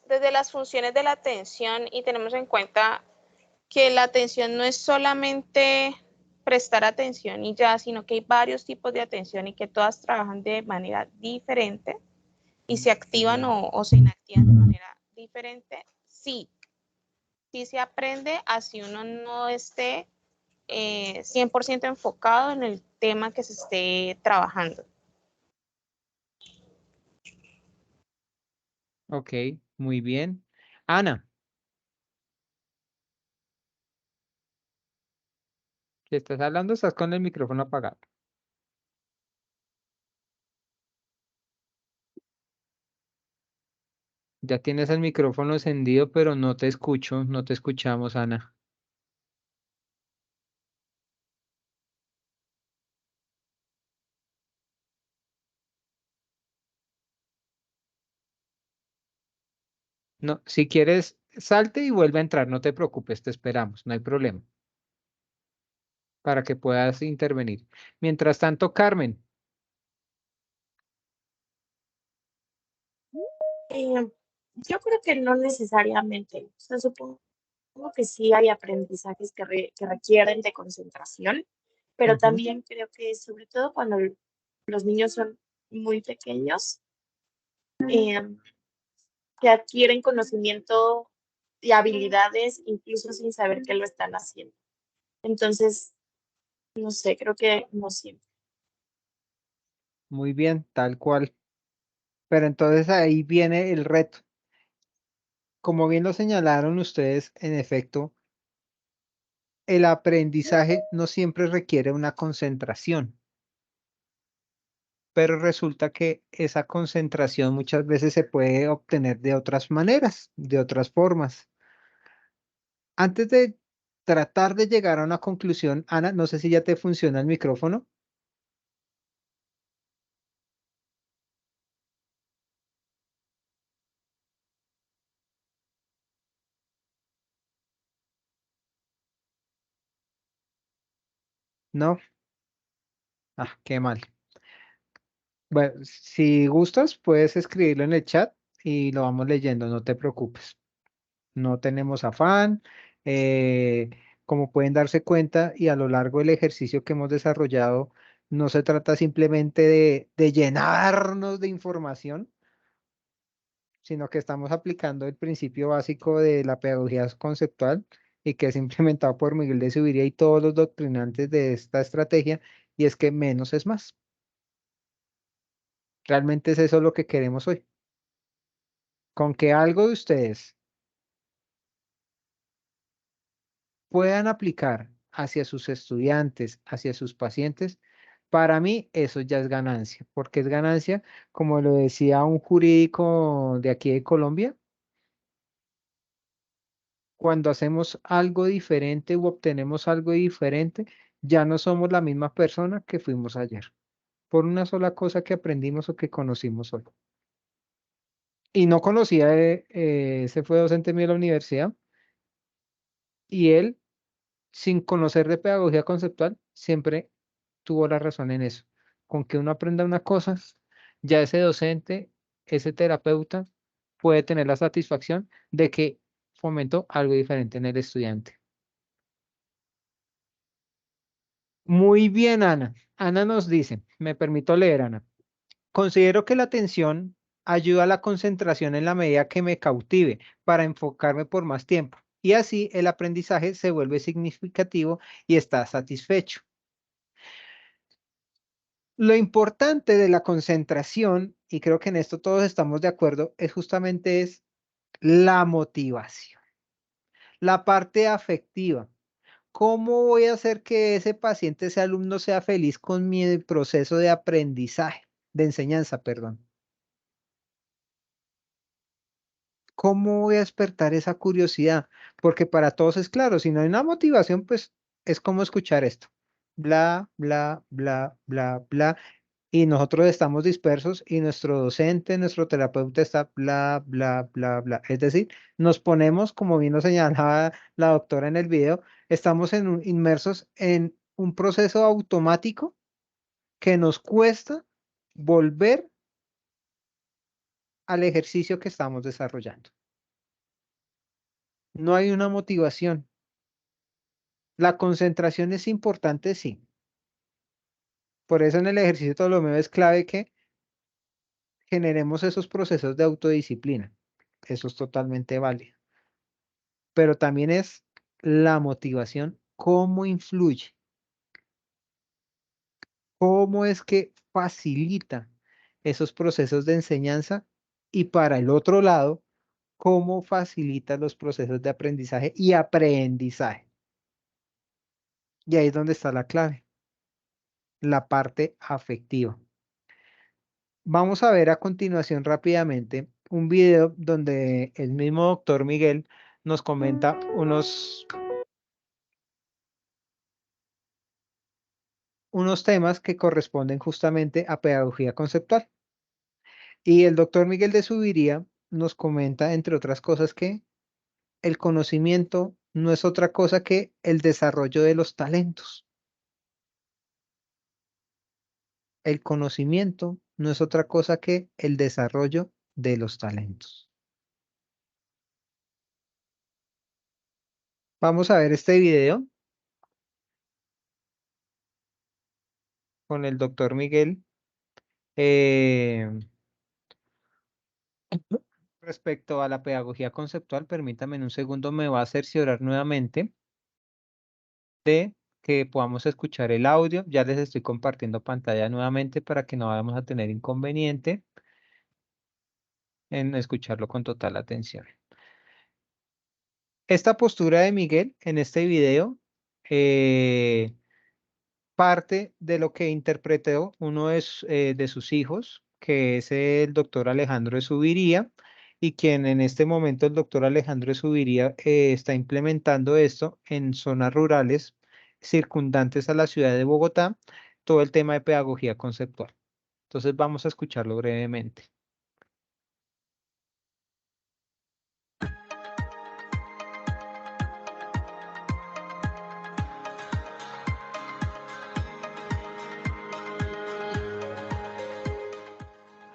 desde las funciones de la atención y tenemos en cuenta que la atención no es solamente prestar atención y ya, sino que hay varios tipos de atención y que todas trabajan de manera diferente y se activan o se inactivan de manera diferente, sí se aprende así uno no esté 100% enfocado en el tema que se esté trabajando. Ok, muy bien. Ana. Si estás hablando, estás con el micrófono apagado. Ya tienes el micrófono encendido, pero no te escucho, no te escuchamos, Ana. No, si quieres, salte y vuelve a entrar, no te preocupes, te esperamos, no hay problema. Para que puedas intervenir. Mientras tanto, Carmen. Yo creo que no necesariamente. O sea, supongo que sí hay aprendizajes que requieren de concentración, pero también creo que sobre todo cuando los niños son muy pequeños, que adquieren conocimiento y habilidades incluso sin saber que lo están haciendo. Entonces, no sé, creo que no siempre. Muy bien, tal cual. Pero entonces ahí viene el reto. Como bien lo señalaron ustedes, en efecto, el aprendizaje no siempre requiere una concentración, pero resulta que esa concentración muchas veces se puede obtener de otras maneras, de otras formas. Antes de tratar de llegar a una conclusión, Ana, no sé si ya te funciona el micrófono. No. Ah, qué mal. Bueno, si gustas, puedes escribirlo en el chat y lo vamos leyendo, no te preocupes. no tenemos afán. Como pueden darse cuenta y a lo largo del ejercicio que hemos desarrollado, no se trata simplemente de llenarnos de información, sino que estamos aplicando el principio básico de la pedagogía conceptual y que es implementado por Miguel de Zuviría y todos los doctrinantes de esta estrategia, y es que menos es más. Realmente es eso lo que queremos hoy. Con que algo de ustedes puedan aplicar hacia sus estudiantes, hacia sus pacientes, para mí eso ya es ganancia, porque es ganancia, como lo decía un jurídico de aquí de Colombia, cuando hacemos algo diferente u obtenemos algo diferente, ya no somos la misma persona que fuimos ayer, por una sola cosa que aprendimos o que conocimos hoy. Y no conocía, ese fue docente mío de la universidad, y él, sin conocer de pedagogía conceptual, siempre tuvo la razón en eso. Con que uno aprenda una cosa, ya ese docente, ese terapeuta, puede tener la satisfacción de que fomentó algo diferente en el estudiante. Muy bien, Ana. Ana nos dice, me permito leer, Ana. Considero que la atención ayuda a la concentración en la medida que me cautive para enfocarme por más tiempo. Y así el aprendizaje se vuelve significativo y está satisfecho. Lo importante de la concentración, y creo que en esto todos estamos de acuerdo, es justamente la motivación, la parte afectiva. ¿Cómo voy a hacer que ese paciente, ese alumno sea feliz con mi proceso de aprendizaje, de enseñanza, perdón? ¿Cómo voy a despertar esa curiosidad? Porque para todos es claro, si no hay una motivación, pues es como escuchar esto. Bla, bla, bla, bla, bla. Y nosotros estamos dispersos y nuestro docente, nuestro terapeuta está bla, bla, bla, bla. Es decir, nos ponemos, como bien lo señalaba la doctora en el video, estamos inmersos en un proceso automático que nos cuesta volver al ejercicio que estamos desarrollando. No hay una motivación. La concentración es importante, sí. Por eso en el ejercicio Ptolomeo es clave que generemos esos procesos de autodisciplina. Eso es totalmente válido. Pero también es la motivación, cómo influye, cómo es que facilita esos procesos de enseñanza y para el otro lado, cómo facilita los procesos de aprendizaje y aprendizaje. Y ahí es donde está la clave, la parte afectiva. Vamos a ver a continuación rápidamente un video donde el mismo doctor Miguel nos comenta unos temas que corresponden justamente a pedagogía conceptual. Y el doctor Miguel de Zuviría nos comenta, entre otras cosas, que el conocimiento no es otra cosa que el desarrollo de los talentos. El conocimiento no es otra cosa que el desarrollo de los talentos. Vamos a ver este video con el doctor Miguel. Respecto a la pedagogía conceptual, permítame en un segundo, me va a cerciorar nuevamente de que podamos escuchar el audio. Ya les estoy compartiendo pantalla nuevamente para que no vayamos a tener inconveniente en escucharlo con total atención. Esta postura de Miguel en este video parte de lo que interpretó uno de sus hijos, que es el doctor Alejandro de Zuviría, y quien en este momento el doctor Alejandro de Zuviría está implementando esto en zonas rurales circundantes a la ciudad de Bogotá, todo el tema de pedagogía conceptual. Entonces vamos a escucharlo brevemente.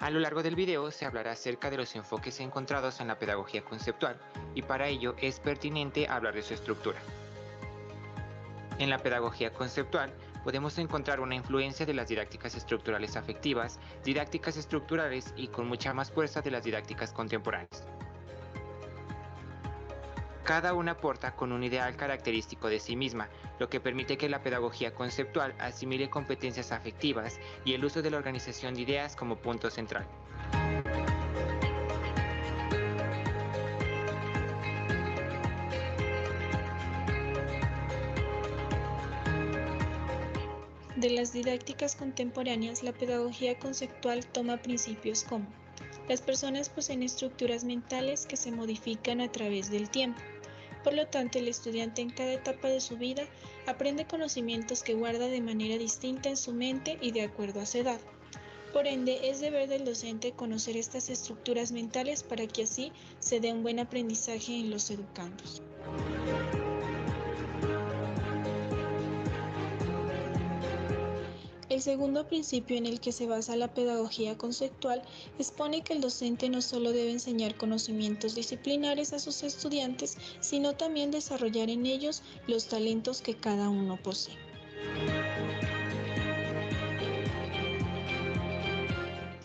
A lo largo del video se hablará acerca de los enfoques encontrados en la pedagogía conceptual y para ello es pertinente hablar de su estructura. En la pedagogía conceptual podemos encontrar una influencia de las didácticas estructurales afectivas, didácticas estructurales y con mucha más fuerza de las didácticas contemporáneas. Cada una aporta con un ideal característico de sí misma, lo que permite que la pedagogía conceptual asimile competencias afectivas y el uso de la organización de ideas como punto central. De las didácticas contemporáneas, la pedagogía conceptual toma principios como: las personas poseen estructuras mentales que se modifican a través del tiempo. Por lo tanto, el estudiante en cada etapa de su vida aprende conocimientos que guarda de manera distinta en su mente y de acuerdo a su edad. Por ende, es deber del docente conocer estas estructuras mentales para que así se dé un buen aprendizaje en los educandos. El segundo principio en el que se basa la pedagogía conceptual expone que el docente no solo debe enseñar conocimientos disciplinares a sus estudiantes, sino también desarrollar en ellos los talentos que cada uno posee.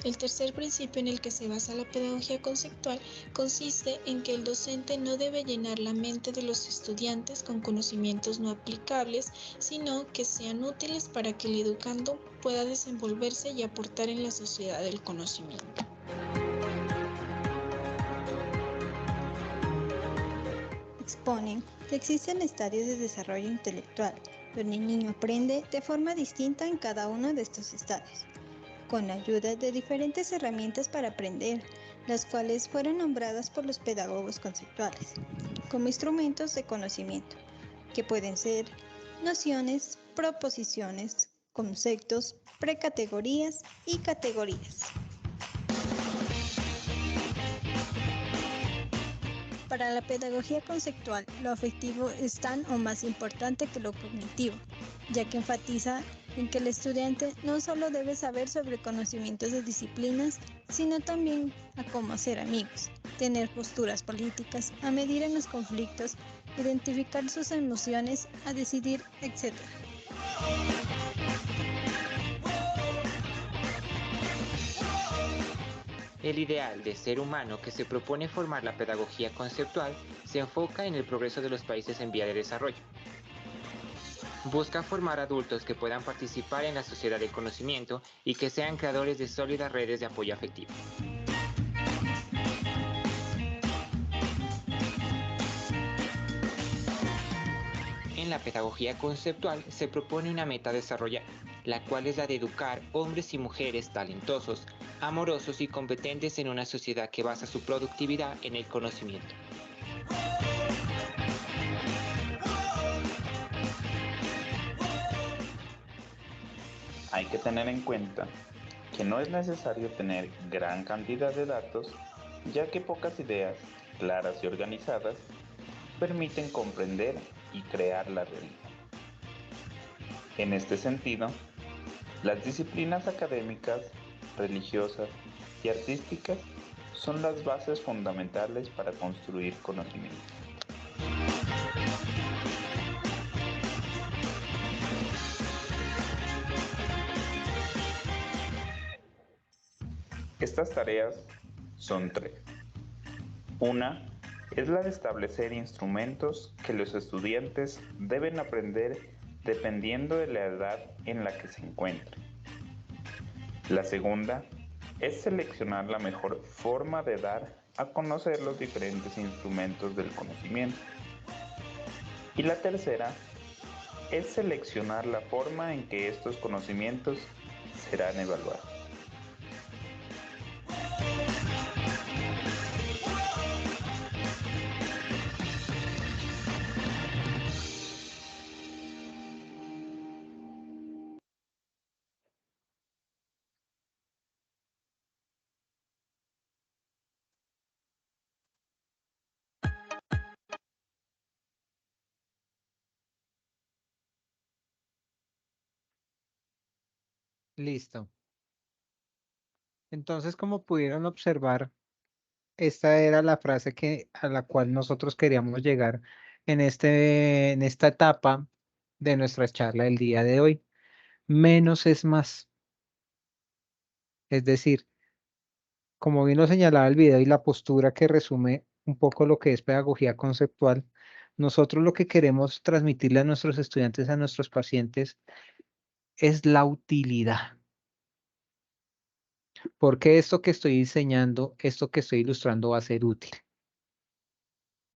El tercer principio en el que se basa la pedagogía conceptual consiste en que el docente no debe llenar la mente de los estudiantes con conocimientos no aplicables, sino que sean útiles para que el educando pueda desenvolverse y aportar en la sociedad del conocimiento. Exponen que existen estadios de desarrollo intelectual, donde el niño aprende de forma distinta en cada uno de estos estadios, con la ayuda de diferentes herramientas para aprender, las cuales fueron nombradas por los pedagogos conceptuales como instrumentos de conocimiento, que pueden ser nociones, proposiciones, conceptos, precategorías y categorías. Para la pedagogía conceptual, lo afectivo es tan o más importante que lo cognitivo, ya que enfatiza en que el estudiante no solo debe saber sobre conocimientos de disciplinas, sino también a cómo hacer amigos, tener posturas políticas, a medir en los conflictos, identificar sus emociones, a decidir, etc. El ideal de ser humano que se propone formar la pedagogía conceptual se enfoca en el progreso de los países en vía de desarrollo. Busca formar adultos que puedan participar en la sociedad del conocimiento y que sean creadores de sólidas redes de apoyo afectivo. En la pedagogía conceptual se propone una meta a desarrollar, la cual es la de educar hombres y mujeres talentosos, amorosos y competentes en una sociedad que basa su productividad en el conocimiento. Hay que tener en cuenta que no es necesario tener gran cantidad de datos, ya que pocas ideas claras y organizadas permiten comprender y crear la realidad. En este sentido, las disciplinas académicas, religiosas y artísticas son las bases fundamentales para construir conocimiento. Estas tareas son tres. Una es la de establecer instrumentos que los estudiantes deben aprender dependiendo de la edad en la que se encuentren. La segunda es seleccionar la mejor forma de dar a conocer los diferentes instrumentos del conocimiento. Y la tercera es seleccionar la forma en que estos conocimientos serán evaluados. Listo. Entonces, como pudieron observar, esta era la frase a la cual nosotros queríamos llegar en esta etapa de nuestra charla del día de hoy. Menos es más. Es decir, como bien lo señalaba el video y la postura que resume un poco lo que es pedagogía conceptual, nosotros lo que queremos transmitirle a nuestros estudiantes, a nuestros pacientes, es la utilidad. Porque esto que estoy diseñando, esto que estoy ilustrando va a ser útil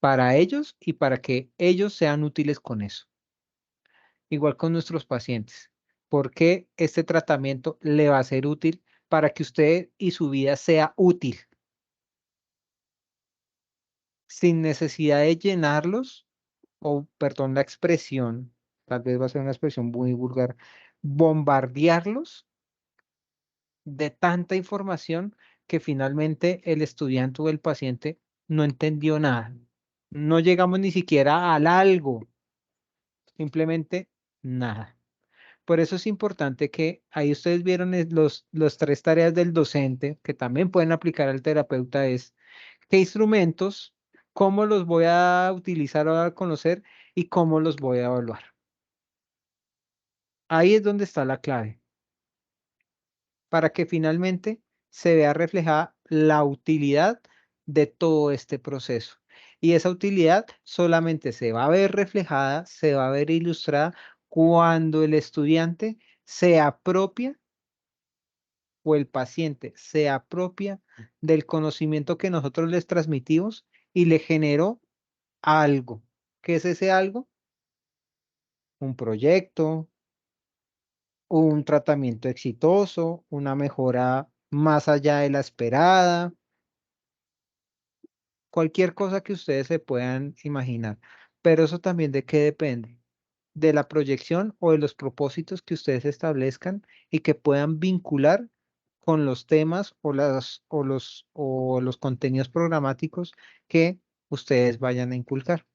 para ellos y para que ellos sean útiles con eso. Igual con nuestros pacientes. Porque este tratamiento le va a ser útil para que usted y su vida sea útil. Sin necesidad de llenarlos, o perdón la expresión, tal vez va a ser una expresión muy vulgar, bombardearlos de tanta información que finalmente el estudiante o el paciente no entendió nada. No llegamos ni siquiera al algo, simplemente nada. Por eso es importante que ahí ustedes vieron los 3 tareas del docente, que también pueden aplicar al terapeuta, es qué instrumentos, cómo los voy a utilizar o a conocer y cómo los voy a evaluar. Ahí es donde está la clave, para que finalmente se vea reflejada la utilidad de todo este proceso. Y esa utilidad solamente se va a ver reflejada, se va a ver ilustrada cuando el estudiante se apropia o el paciente se apropia del conocimiento que nosotros les transmitimos y le generó algo. ¿Qué es ese algo? Un proyecto, un tratamiento exitoso, una mejora más allá de la esperada, cualquier cosa que ustedes se puedan imaginar. Pero eso también ¿de qué depende? De la proyección o de los propósitos que ustedes establezcan y que puedan vincular con los temas o los contenidos programáticos que ustedes vayan a inculcar.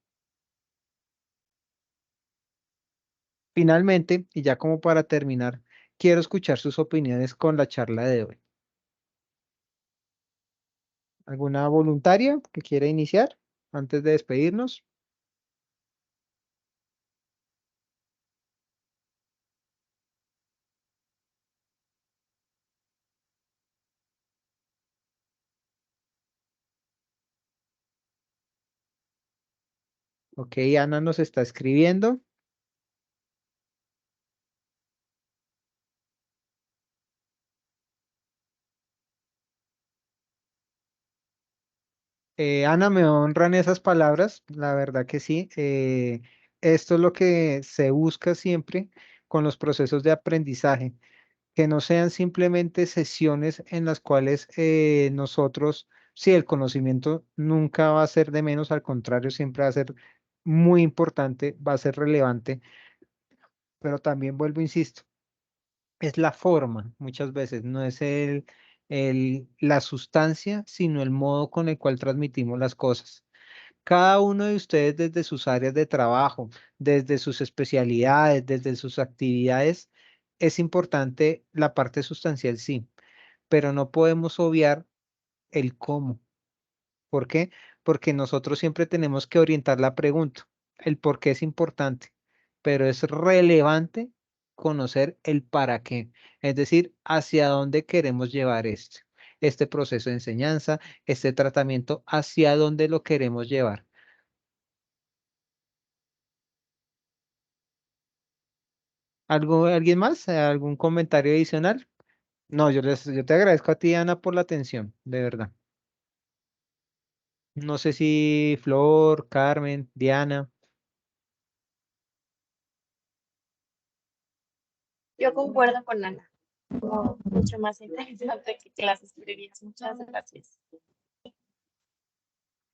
Finalmente, y ya como para terminar, quiero escuchar sus opiniones con la charla de hoy. ¿Alguna voluntaria que quiera iniciar antes de despedirnos? Ok, Ana nos está escribiendo. Ana, me honran esas palabras, la verdad que sí. Esto es lo que se busca siempre con los procesos de aprendizaje, que no sean simplemente sesiones en las cuales nosotros, sí, el conocimiento nunca va a ser de menos, al contrario, siempre va a ser muy importante, va a ser relevante, pero también vuelvo, insisto, es la forma, muchas veces, no es la sustancia, sino el modo con el cual transmitimos las cosas. Cada uno de ustedes desde sus áreas de trabajo, desde sus especialidades, desde sus actividades, es importante la parte sustancial, sí, pero no podemos obviar el cómo. ¿Por qué? Porque nosotros siempre tenemos que orientar la pregunta. El por qué es importante, pero es relevante conocer el para qué, es decir, hacia dónde queremos llevar este proceso de enseñanza, este tratamiento, hacia dónde lo queremos llevar. ¿Alguien más? ¿Algún comentario adicional? No, yo te agradezco a ti, Ana, por la atención, de verdad. No sé si Flor, Carmen, Diana. Yo concuerdo con Ana. Mucho más interesante que clases previas. Muchas gracias.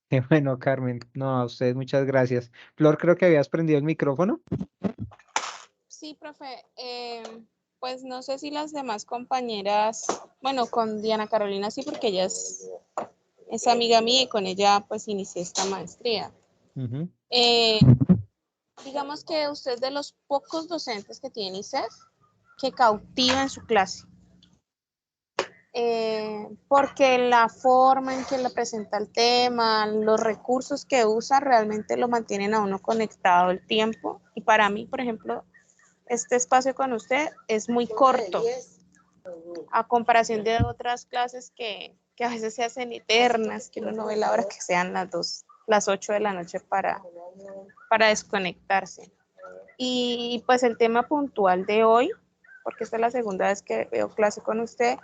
Qué bueno, Carmen. No, a ustedes muchas gracias. Flor, creo que habías prendido el micrófono. Sí, profe. Pues no sé si las demás compañeras, bueno, con Diana Carolina sí, porque ella es amiga mía y con ella pues inicié esta maestría. Digamos que usted es de los pocos docentes que tiene ICEF que cautiva en su clase. porque la forma en que le presenta el tema, los recursos que usa realmente lo mantienen a uno conectado el tiempo. Y para mí, por ejemplo, este espacio con usted es muy corto a comparación de otras clases que a veces se hacen eternas, que uno no ve la hora que sean las 8 de la noche para desconectarse. Y pues el tema puntual de hoy, porque esta es la segunda vez que veo clase con usted,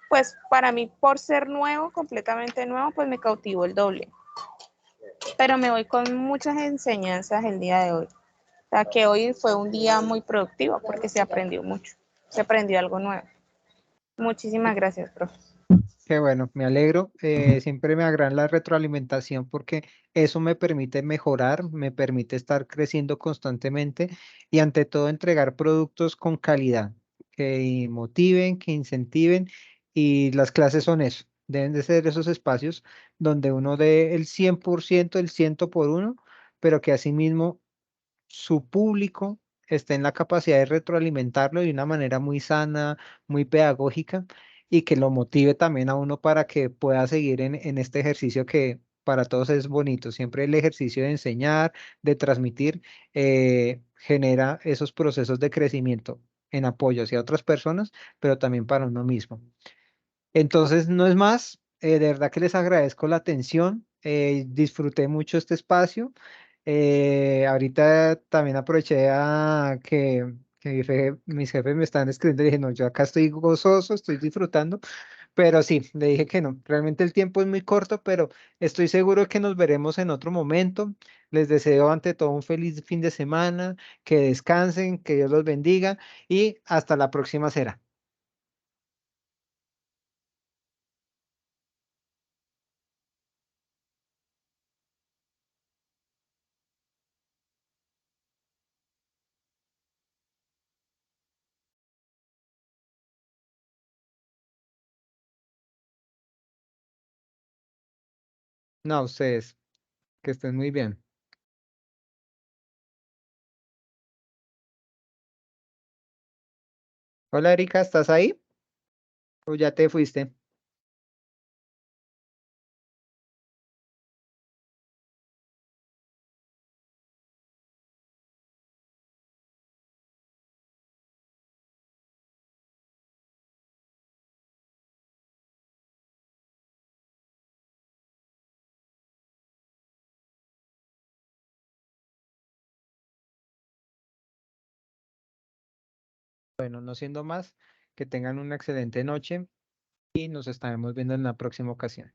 pues para mí, por ser nuevo, completamente nuevo, pues me cautivó el doble. Pero me voy con muchas enseñanzas el día de hoy. O sea, que hoy fue un día muy productivo porque se aprendió mucho, se aprendió algo nuevo. Muchísimas gracias, profe. Qué bueno, me alegro. Siempre me agrada la retroalimentación porque eso me permite mejorar, me permite estar creciendo constantemente y ante todo entregar productos con calidad, que motiven, que incentiven y las clases son eso. Deben de ser esos espacios donde uno dé el 100%, el 100 por uno, pero que asimismo su público esté en la capacidad de retroalimentarlo de una manera muy sana, muy pedagógica y que lo motive también a uno para que pueda seguir en este ejercicio que para todos es bonito. Siempre el ejercicio de enseñar, de transmitir, genera esos procesos de crecimiento en apoyo hacia otras personas, pero también para uno mismo. Entonces, no es más, de verdad que les agradezco la atención, disfruté mucho este espacio. Ahorita también aproveché a que mis jefes me están escribiendo y dije, no, yo acá estoy gozoso, estoy disfrutando, pero sí, le dije que no, realmente el tiempo es muy corto, pero estoy seguro que nos veremos en otro momento. Les deseo ante todo un feliz fin de semana, que descansen, que Dios los bendiga y hasta la próxima será. No, ustedes, que estén muy bien. Hola Erika, ¿estás ahí? ¿O ya te fuiste? Bueno, no siendo más, que tengan una excelente noche y nos estaremos viendo en la próxima ocasión.